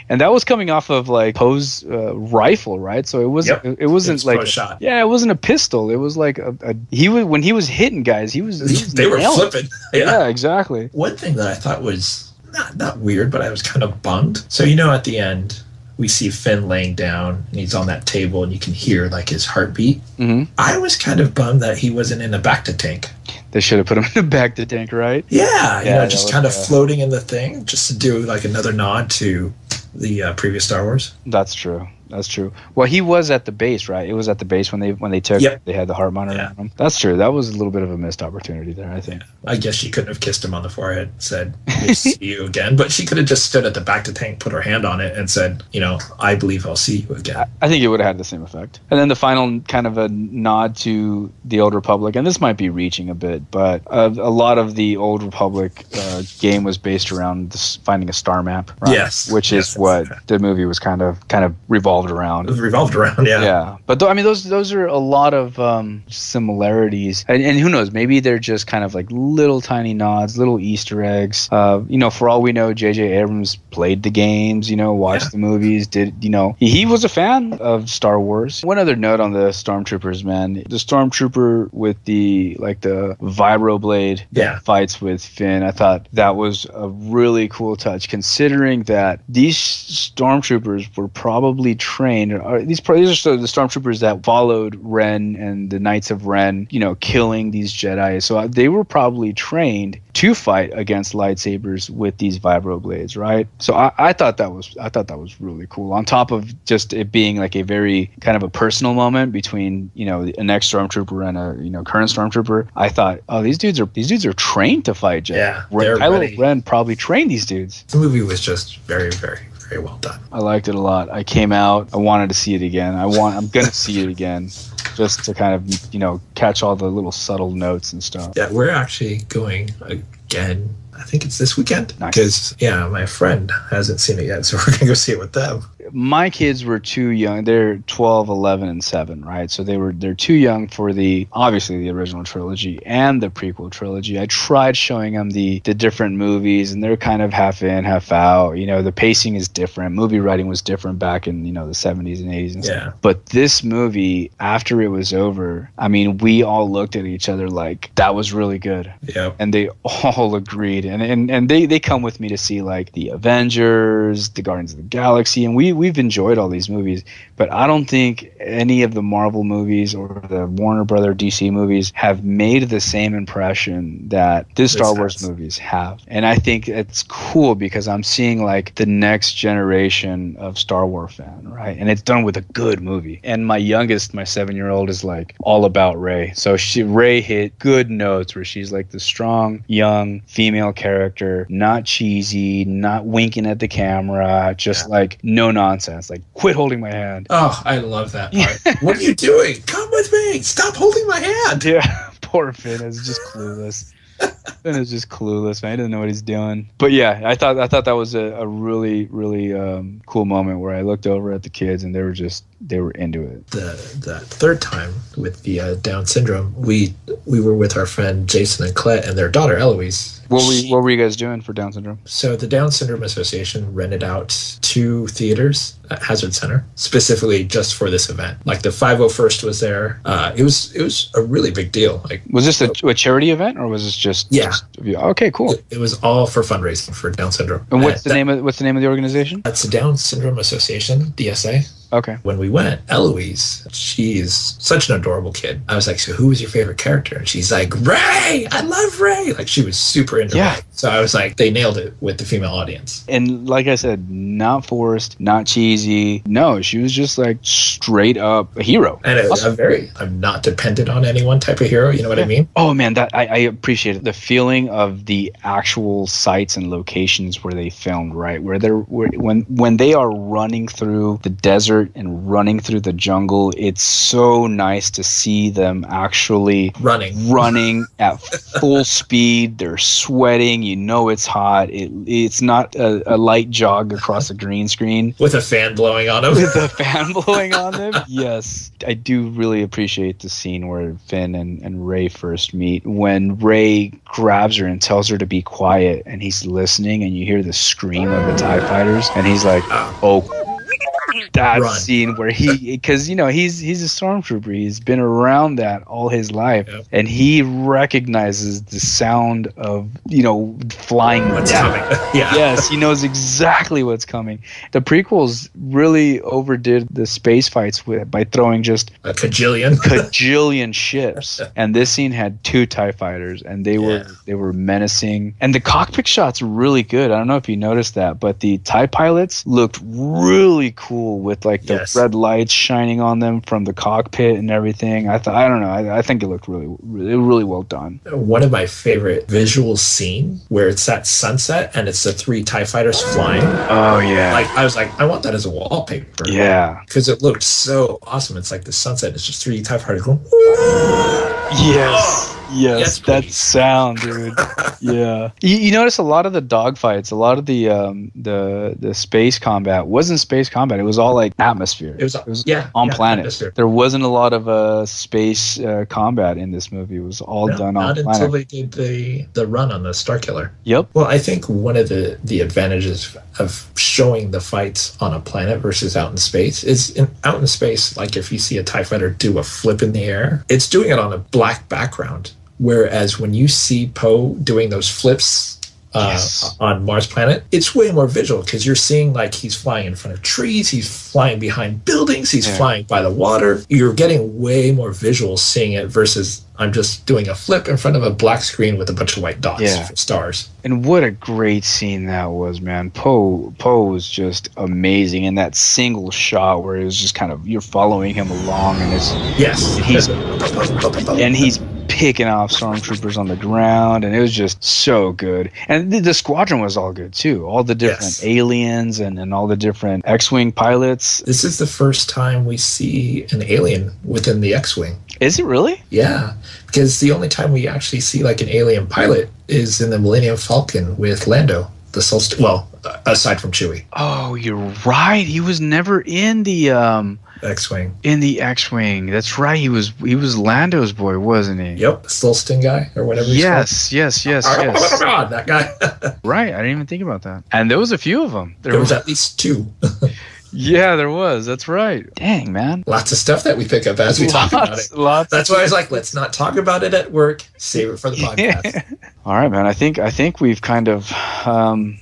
And that was coming off of like Poe's rifle, right? So it wasn't like shot. Yeah, it wasn't a pistol. It was like when he was hitting guys, he was they were flipping. Yeah, exactly. One thing that I thought was not weird, but I was kind of bummed. So at the end, we see Finn laying down, and he's on that table, and you can hear like his heartbeat. Mm-hmm. I was kind of bummed that he wasn't in the bacta tank. They should have put him in the bacta tank, right? Yeah, just kind of floating in the thing, just to do like another nod to the previous Star Wars. That's true. Well, he was at the base, right? It was at the base when they took. Yep. They had the heart monitor on him. That's true. That was a little bit of a missed opportunity there, I think. I guess she couldn't have kissed him on the forehead, said, "We'll see you again," but she could have just stood at the bacta tank, put her hand on it, and said, "I believe I'll see you again." I think it would have had the same effect. And then the final kind of a nod to the Old Republic, and this might be reaching a bit, but a lot of the Old Republic game was based around finding a star map, right? Yes, which is what the movie was kind of revolved around. Yeah, but those are a lot of similarities, and who knows, maybe they're just kind of like little tiny nods, little Easter eggs. For all we know, J.J. Abrams played the games, watched the movies, he was a fan of Star Wars. One other note on the Stormtroopers, man, the Stormtrooper with the vibroblade that fights with Finn, I thought that was a really cool touch, considering that these Stormtroopers were probably trained. These are the Stormtroopers that followed Ren and the Knights of Ren, killing these Jedi. So they were probably trained to fight against lightsabers with these vibroblades, right? So I thought that was really cool. On top of just it being like a very kind of a personal moment between an ex-Stormtrooper and a current Stormtrooper, I thought, oh, these dudes are trained to fight Jedi. Yeah, Kylo Ren probably trained these dudes. The movie was just very, very, very well done. I liked it a lot. I came out. I wanted to see it again. I'm gonna see it again, just to kind of catch all the little subtle notes and stuff. Yeah, we're actually going again. I think it's this weekend. Nice. Because my friend hasn't seen it yet, so we're gonna go see it with them. My kids were too young. They're 12, 11, and 7, right? So they're too young for obviously the original trilogy and the prequel trilogy. I tried showing them the different movies, and they're kind of half in, half out. The pacing is different. Movie writing was different back in the 70s and 80s and stuff. But this movie, after it was over, I mean, we all looked at each other like that was really good. Yeah. And they all agreed. And they come with me to see like the Avengers, the Guardians of the Galaxy, and we we've enjoyed all these movies, but I don't think any of the Marvel movies or the Warner Brother DC movies have made the same impression that the Star Wars movies have. And I think it's cool because I'm seeing like the next generation of Star Wars fan, right? And it's done with a good movie. And my youngest, my 7-year-old, is like all about Rey. So Rey hit good notes where she's like the strong, young female character, not cheesy, not winking at the camera, just like no nonsense, like quit holding my hand. Oh, I love that part. What are you doing? Come with me. Stop holding my hand. Yeah, poor Finn is just clueless. Finn is just clueless, man. He doesn't know what he's doing. But yeah, I thought that was a really, really cool moment where I looked over at the kids and they were into it. The third time with the Down syndrome, we were with our friend Jason and Clet and their daughter Eloise. What were you guys doing for Down syndrome? So the Down Syndrome Association rented out 2 theaters at Hazard Center specifically just for this event. Like the 501st was there. It was a really big deal. Like, was this a charity event or was this just? Yeah. Okay, cool. It was all for fundraising for Down syndrome. And what's the name of the organization? That's the Down Syndrome Association, DSA. Okay. When we went, Eloise, she is such an adorable kid. I was like, so who was your favorite character? And she's like, Rey! I love Rey! Like, she was super into Rey. So I was like, they nailed it with the female audience. And like I said, not forced, not cheesy. No, she was just like straight up a hero. And I'm not dependent on any one type of hero. You know what I mean? Oh man, that I appreciate it. The feeling of the actual sites and locations where they filmed, right? When they are running through the desert and running through the jungle, it's so nice to see them actually running at full speed. They're sweating, you know it's hot. It's not a light jog across a green screen with a fan blowing on them. Yes, I do really appreciate the scene where Finn and Rey first meet, when Rey grabs her and tells her to be quiet and he's listening and you hear the scream of the TIE fighters and he's like, oh, that scene where because he's a stormtrooper, he's been around that all his life, and he recognizes the sound of flying what's down. Coming. Yeah. Yes, he knows exactly what's coming. The prequels really overdid the space fights by throwing just a cajillion ships, and this scene had 2 TIE fighters, and they were menacing, and the cockpit shots are really good. I don't know if you noticed that, but the TIE pilots looked really cool with like the red lights shining on them from the cockpit and everything. I think it looked really well done. One of my favorite visual scene where it's that sunset and it's the 3 TIE fighters flying. Oh yeah. Like I was like, I want that as a wallpaper. Yeah. Because it looked so awesome. It's like the sunset. It's just 3 TIE fighters going. Yes, that sound, dude. Yeah. You notice a lot of the dogfights, a lot of the space combat wasn't space combat. It was all like atmosphere. It was on planet. Atmosphere. There wasn't a lot of space combat in this movie. It was all done on planet. Not until they did the run on the Starkiller. Yep. Well, I think one of the advantages of showing the fights on a planet versus out in space is out in space, like if you see a TIE fighter do a flip in the air, it's doing it on a black background. Whereas when you see Poe doing those flips on Mars planet, it's way more visual because you're seeing like he's flying in front of trees, he's flying behind buildings, he's flying by the water. You're getting way more visual seeing it versus I'm just doing a flip in front of a black screen with a bunch of white dots for stars. And what a great scene that was, man. Poe was just amazing in that single shot where it was just kind of you're following him along and he's picking off stormtroopers on the ground, and it was just so good. And the squadron was all good too. All the different aliens and all the different X-Wing pilots. This is the first time we see an alien within the X-Wing. Is it really? Yeah, because the only time we actually see like an alien pilot is in the Millennium Falcon with Lando. Aside from Chewie. Oh, you're right. He was never in the X-Wing. In the X-Wing. That's right. He was Lando's boy, wasn't he? Yep. Stolsten guy or whatever he's called. Yes. That guy. Right. I didn't even think about that. And there was a few of them. There was at least 2. Yeah, there was. That's right. Dang, man. Lots of stuff that we pick up as we talk about it. Lots. That's why I was like, let's not talk about it at work. Save it for the podcast. All right, man. I think we've kind of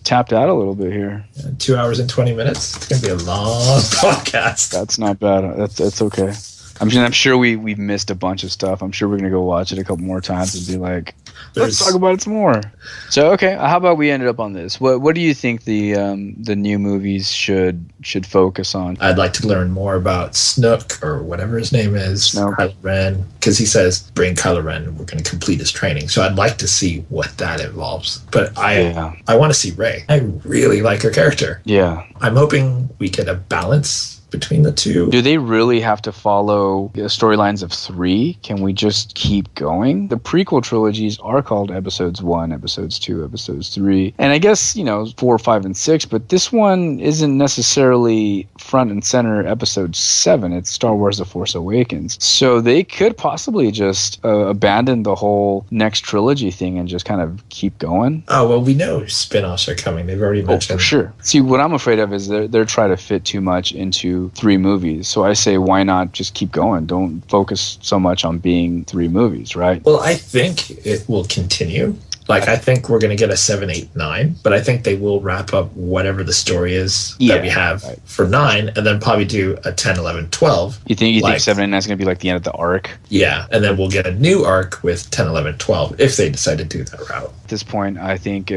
tapped out a little bit here. 2 hours and 20 minutes. It's gonna be a long podcast. That's not bad. That's okay. I'm sure we've missed a bunch of stuff. I'm sure we're gonna go watch it a couple more times and be like, let's talk about it some more. So okay, how about we ended up on this? What do you think the new movies should focus on? I'd like to learn more about Snook or whatever his name is, Kylo Ren, because he says bring Kylo Ren and we're going to complete his training. So I'd like to see what that involves. But I want to see Rey. I really like her character. Yeah, I'm hoping we get a balance between the two. Do they really have to follow the storylines of 3? Can we just keep going? The prequel trilogies are called episodes 1, episodes 2, episodes 3, and I guess 4, 5, and 6, but this one isn't necessarily front and center episode 7. It's Star Wars The Force Awakens, so they could possibly just abandon the whole next trilogy thing and just kind of keep going. Oh, well, we know spin-offs are coming. They've already mentioned. For sure. See, what I'm afraid of is they're trying to fit too much into 3 movies. So I say, why not just keep going? Don't focus so much on being 3 movies, right? Well, I think it will continue. Like, I think we're going to get a 7, 8, 9, but I think they will wrap up whatever the story is that we have for 9, and then probably do a 10, 11, 12. You think 7 and 9 is going to be like the end of the arc? Yeah, and then we'll get a new arc with 10, 11, 12 if they decide to do that route. At this point, I think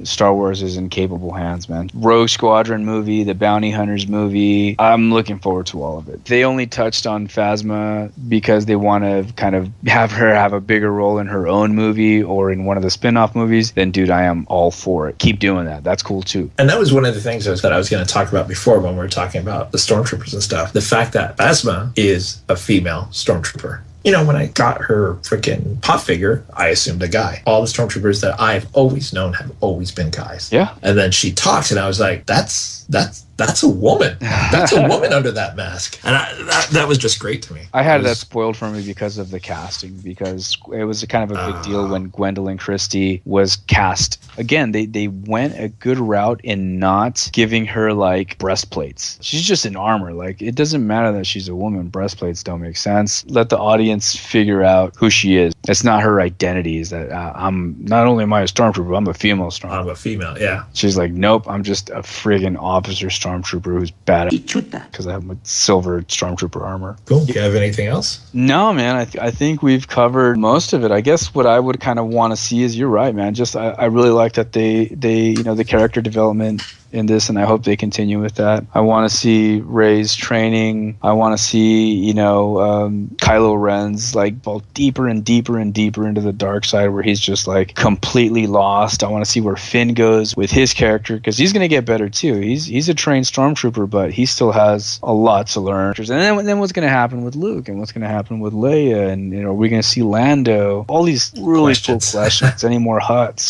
Star Wars is in capable hands, man. Rogue Squadron movie, the Bounty Hunters movie, I'm looking forward to all of it. They only touched on Phasma because they want to kind of have her have a bigger role in her own movie or in one of the spin-off movies, then dude, I am all for it. Keep doing that. That's cool too. And that was one of the things that I was going to talk about before when we were talking about the stormtroopers and stuff. The fact that Phasma is a female stormtrooper. When I got her freaking pop figure, I assumed a guy. All the stormtroopers that I've always known have always been guys. Yeah. And then she talks, and I was like, that's a woman. That's a woman under that mask. And that was just great to me. I had that spoiled for me because of the casting, because it was kind of a big deal when Gwendolyn Christie was cast. Again, they went a good route in not giving her like breastplates. She's just in armor. Like, it doesn't matter that she's a woman. Breastplates don't make sense. Let the audience figure out who she is. It's not her identity. Is that I'm not only am I a stormtrooper, I'm a female stormtrooper. I'm a female, yeah. She's like, nope, I'm just a friggin' officer stormtrooper who's bad because I have my silver stormtrooper armor. Cool. Do you have anything else? No, man. I think we've covered most of it. I guess what I would kind of want to see is, you're right, man. Just I really like that they the character development in this, and I hope they continue with that. I want to see Rey's training. I want to see Kylo Ren's like fall deeper and deeper and deeper into the dark side, where he's just like completely lost. I want to see where Finn goes with his character, because he's going to get better too. He's a trained stormtrooper, but he still has a lot to learn. And then what's going to happen with Luke, and what's going to happen with Leia, and are we going to see Lando? All these really cool questions. Any more Hutts?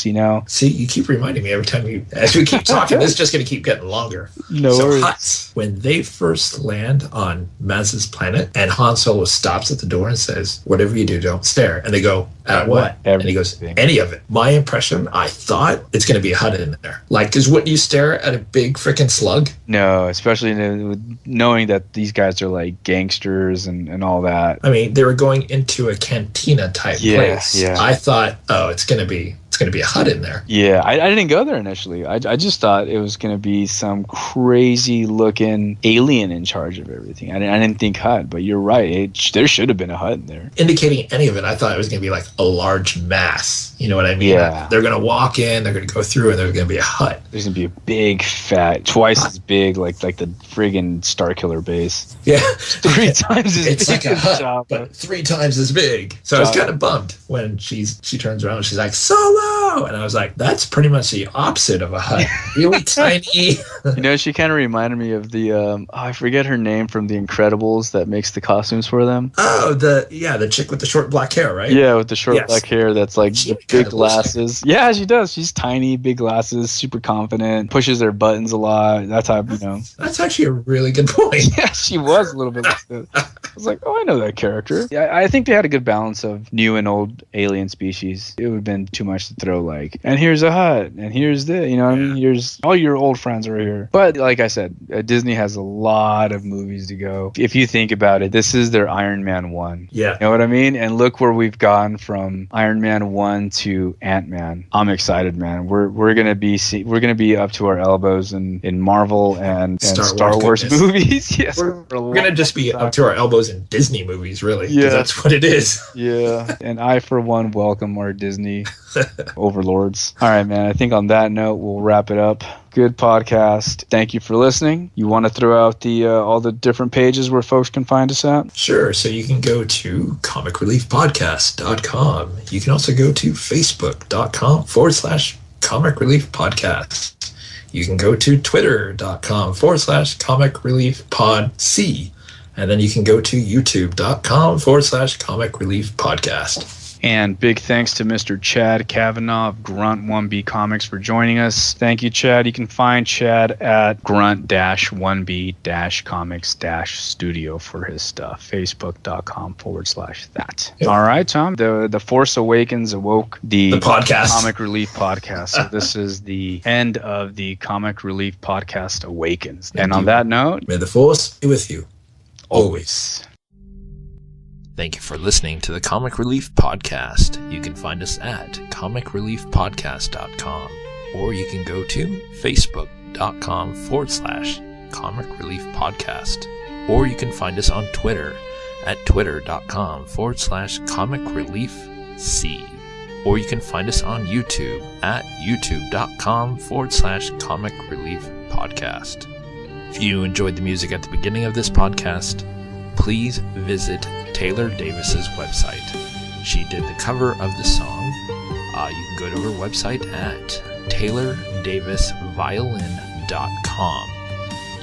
See, you keep reminding me every time as we keep talking. This is just going to keep getting longer. No worries. Hutts, when they first land on Maz's planet, and Han Solo stops at the door and says, "Whatever you do, don't stare," and they go, "At what?" And he goes, "Any of it." My impression, I thought it's going to be a Hutt in there. Like, because wouldn't you stare at a big freaking slug? No, especially knowing that these guys are like gangsters and all that. I mean, they were going into a cantina type place. Yeah. I thought, it's going to be a Hutt in there. Yeah, I didn't go there initially. I just thought it was going to be some crazy looking alien in charge of everything. I didn't think Hutt, but you're right. There should have been a Hutt in there. Indicating any of it, I thought it was going to be like a large mass. You know what I mean? Yeah. They're going to walk in, they're going to go through, and there's going to be a Hutt. There's going to be a big, fat, twice as big, like the friggin' Starkiller base. Yeah. 3 times as big. It's like a Hutt, but 3 times as big. So I was kind of bummed when she turns around and she's like, "Solo!" And I was like, that's pretty much the opposite of a Hutt. Really tiny. She kind of reminded me of the, I forget her name from The Incredibles that makes the costumes for them. Oh, the chick with the short black hair, right? Yeah, with the short black hair that's like the big glasses. Yeah, she does. She's tiny, big glasses, super confident, pushes her buttons a lot. That's how, That's actually a really good point. Yeah, she was a little bit like that. was like, oh, I know that character. Yeah, I think they had a good balance of new and old alien species. It would have been too much to throw like, and here's a hut, and here's the, you know what I mean? Here's all your old friends are here. But like I said, Disney has a lot of movies to go. If you think about it, this is their Iron Man 1. Yeah. You know what I mean? And look where we've gone from Iron Man 1 to Ant-Man. I'm excited, man. We're gonna be up to our elbows in Marvel and Star Wars movies. Yes. We're gonna just be up to our elbows in Disney movies, really. Yeah. That's what it is. Yeah. And I, for one, welcome our Disney overlords. All right, man. I think on that note, we'll wrap it up. Good podcast. Thank you for listening. You want to throw out the all the different pages where folks can find us at? Sure. So you can go to comicreliefpodcast.com. You can also go to facebook.com/Comic Relief Podcast. You can go to twitter.com/Comic Relief Pod C. And then you can go to youtube.com/Comic Relief Podcast. And big thanks to Mr. Chad Kavanaugh of Grunt 1B Comics for joining us. Thank you, Chad. You can find Chad at grunt-1b-comics-studio for his stuff. Facebook.com/that. Yep. All right, Tom. The Force Awakens awoke the podcast. Comic Relief Podcast. So this is the end of the Comic Relief Podcast Awakens. And on that note, may the Force be with you. Always. Thank you for listening to the Comic Relief Podcast. You can find us at comicreliefpodcast.com, or you can go to facebook.com/Comic Relief Podcast, or you can find us on Twitter at twitter.com/Comic Relief C, or you can find us on YouTube at youtube.com/Comic Relief Podcast. If you enjoyed the music at the beginning of this podcast, please visit Taylor Davis's website. She did the cover of the song. You can go to her website at taylordavisviolin.com.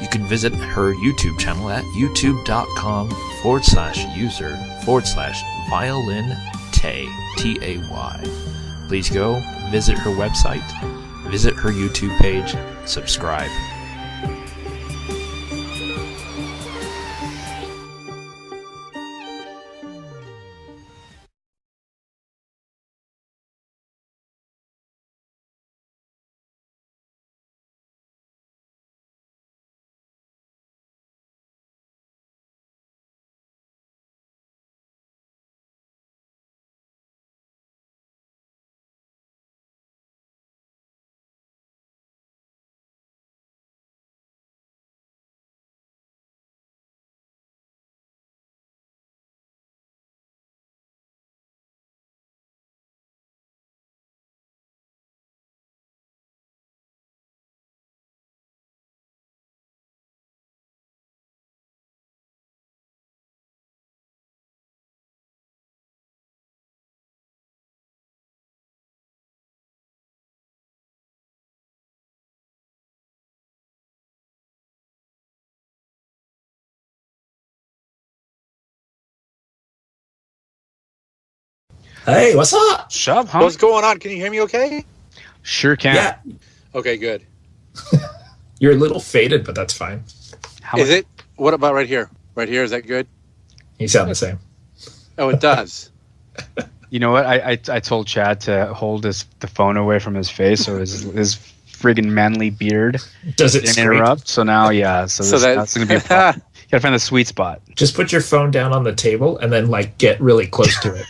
You can visit her YouTube channel at youtube.com/user/violin-tay, Tay. Please go visit her website, visit her YouTube page, subscribe. Hey, what's up? Shop, huh? What's going on? Can you hear me okay? Sure can. Yeah. Okay, good. You're a little faded, but that's fine. Is it? What about right here? Right here, is that good? You sound the same. Oh, it does. You know what? I told Chad to hold the phone away from his face so his friggin' manly beard Does it didn't scrape? interrupt. So now, yeah. So that's going to be a problem. You got to find the sweet spot. Just put your phone down on the table and then, like, get really close to it.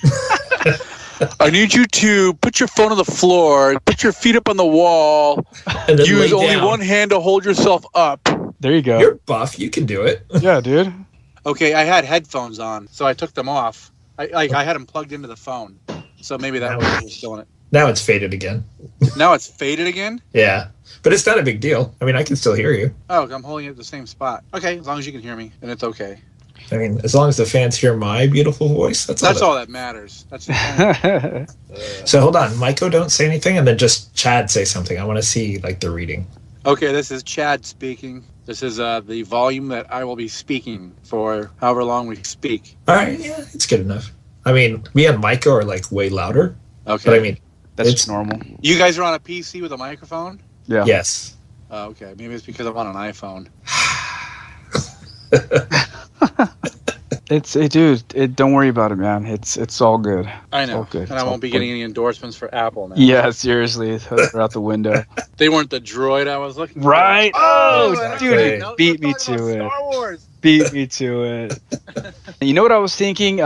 I need you to put your phone on the floor, put your feet up on the wall, And then use lay only down. one hand to hold yourself up. There you go. You're buff. You can do it. Yeah, dude. Okay, I had headphones on, so I took them off. I had them plugged into the phone, so maybe that was still in it. Now it's faded again. Now it's faded again? Yeah. But it's not a big deal. I mean, I can still hear you. Oh, I'm holding it at the same spot. Okay, as long as you can hear me, then it's okay. I mean, as long as the fans hear my beautiful voice, that's all that matters. That's the So hold on. Maiko, don't say anything, and then just Chad say something. I want to see, like, the reading. Okay, this is Chad speaking. This is the volume that I will be speaking for however long we speak. All right. Yeah, it's good enough. I mean, me and Maiko are, like, way louder. Okay. But, I mean, That's it's normal. You guys are on a PC with a microphone? Yeah. Yes. Oh, okay. Maybe it's because I'm on an iPhone. Dude. Don't worry about it, man. It's all good. I It's know. all good. And I won't be getting any endorsements for Apple now. Yeah, seriously, they're out the window. They weren't the droid I was looking for. Right? Oh, exactly. dude, No, beat we're me talking to about it. Star Wars. Beat me to it. You know what I was thinking,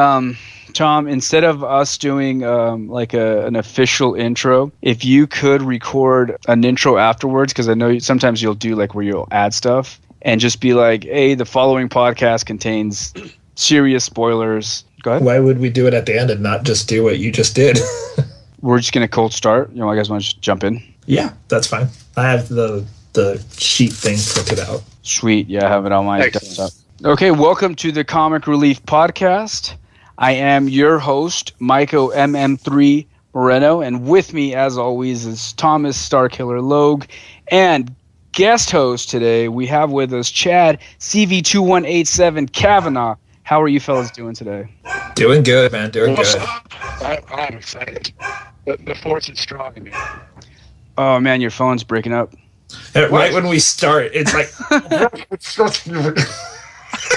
Tom? Instead of us doing like an official intro, if you could record an intro afterwards, because I know sometimes you'll do like where you'll add stuff and just be like, "Hey, the following podcast contains serious spoilers." Go ahead. Why would we do it at the end and not just do what you just did? We're just gonna cold start. You guys want to just jump in? Yeah, that's fine. I have the sheet thing printed out. Sweet. Yeah, I have it on my Excellent. desktop. Okay, welcome to the Comic Relief Podcast. I am your host, Maiko MM3 Moreno, and with me, as always, is Thomas Starkiller Logue. And guest host today, we have with us Chad CV2187 Kavanaugh. How are you fellas doing today? Doing good, man. Doing good. I'm excited. The force is strong in me. Oh, man, your phone's breaking up. Right when we start, it's like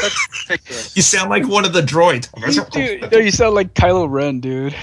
That's ridiculous. you sound like one of the droids. Dude, no, you sound like Kylo Ren, dude.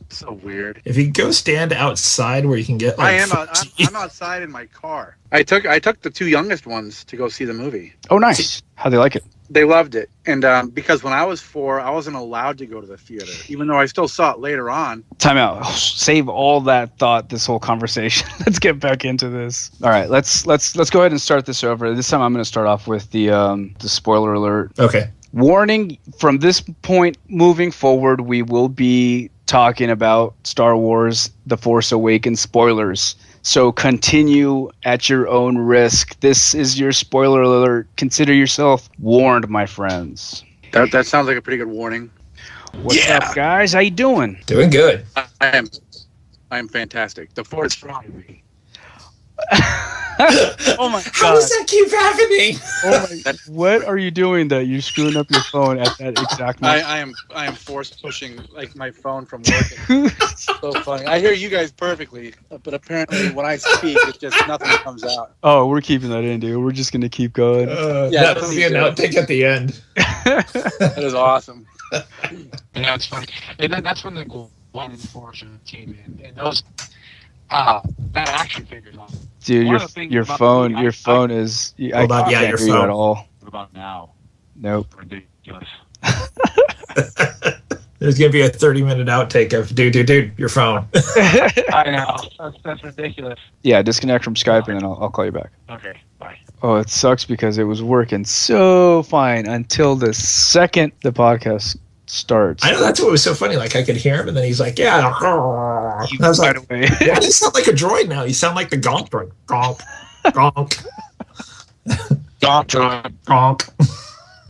So weird. If you go stand outside where you can get like I'm outside in my car. I took the two youngest ones to go see the movie. Oh, nice. How'd they like it? They loved it. And because when I was 4, I wasn't allowed to go to the theater, even though I still saw it later on. Time out. Oh, save all that thought, this whole conversation. Let's get back into this. All right, let's go ahead and start this over. This time I'm going to start off with the spoiler alert. Okay. Warning, from this point moving forward, we will be talking about Star Wars The Force Awakens spoilers. So continue at your own risk. This is your spoiler alert. Consider yourself warned, my friends. That sounds like a pretty good warning. What's up, guys? How you doing? Doing good. I am fantastic. The Force is strong in me. Oh my How god. does that keep happening? Oh my, what are you doing that you're screwing up your phone at that exact moment? I am force pushing like my phone from working. So funny. I hear you guys perfectly, but apparently when I speak, it's just nothing comes out. Oh, we're keeping that in, dude. We're just gonna keep going. Yeah, That'll be an outtake at the end. That is awesome. And that's funny. And then that's when the one Force came in. And those that action figures on. Dude, One of the things your about phone, the- your phone is. I about- yeah, can't your hear you phone. at all. What about now? Nope. Ridiculous. There's gonna be a 30-minute outtake of dude, your phone. I know. That's ridiculous. Yeah, disconnect from Skype and then I'll call you back. Okay, bye. Oh, it sucks because it was working so fine until the second the podcast starts. I know, that's what was so funny. Like I could hear him, and then he's like, "Yeah." And I was like, Right away. "Why do you sound like a droid now? You sound like the Gonk droid. Gonk, gonk, gonk."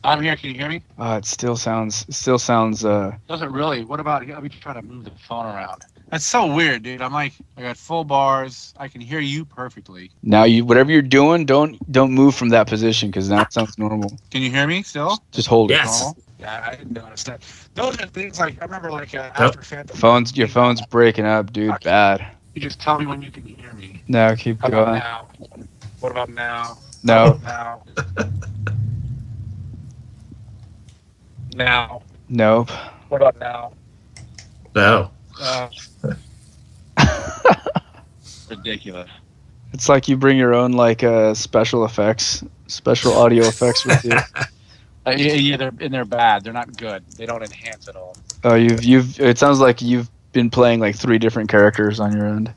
I'm here. Can you hear me? It still sounds. Doesn't really. What about? I'll be trying to move the phone around. That's so weird, dude. I'm like, I got full bars. I can hear you perfectly. Now you, whatever you're doing, don't move from that position because now it sounds normal. Can you hear me still? Just hold it. Yes. Normal? Yeah, I didn't notice that. Those are things like I remember, like after Phantom. Your phone's breaking up, dude. Bad. You just tell me when you can hear me. No, keep How about going. now? What about now? No, Now. Now. nope. What about now? No. Ridiculous. It's like you bring your own like special audio effects with you. Yeah, they're bad. They're not good. They don't enhance at all. Oh, you've. It sounds like you've been playing like 3 different characters on your end.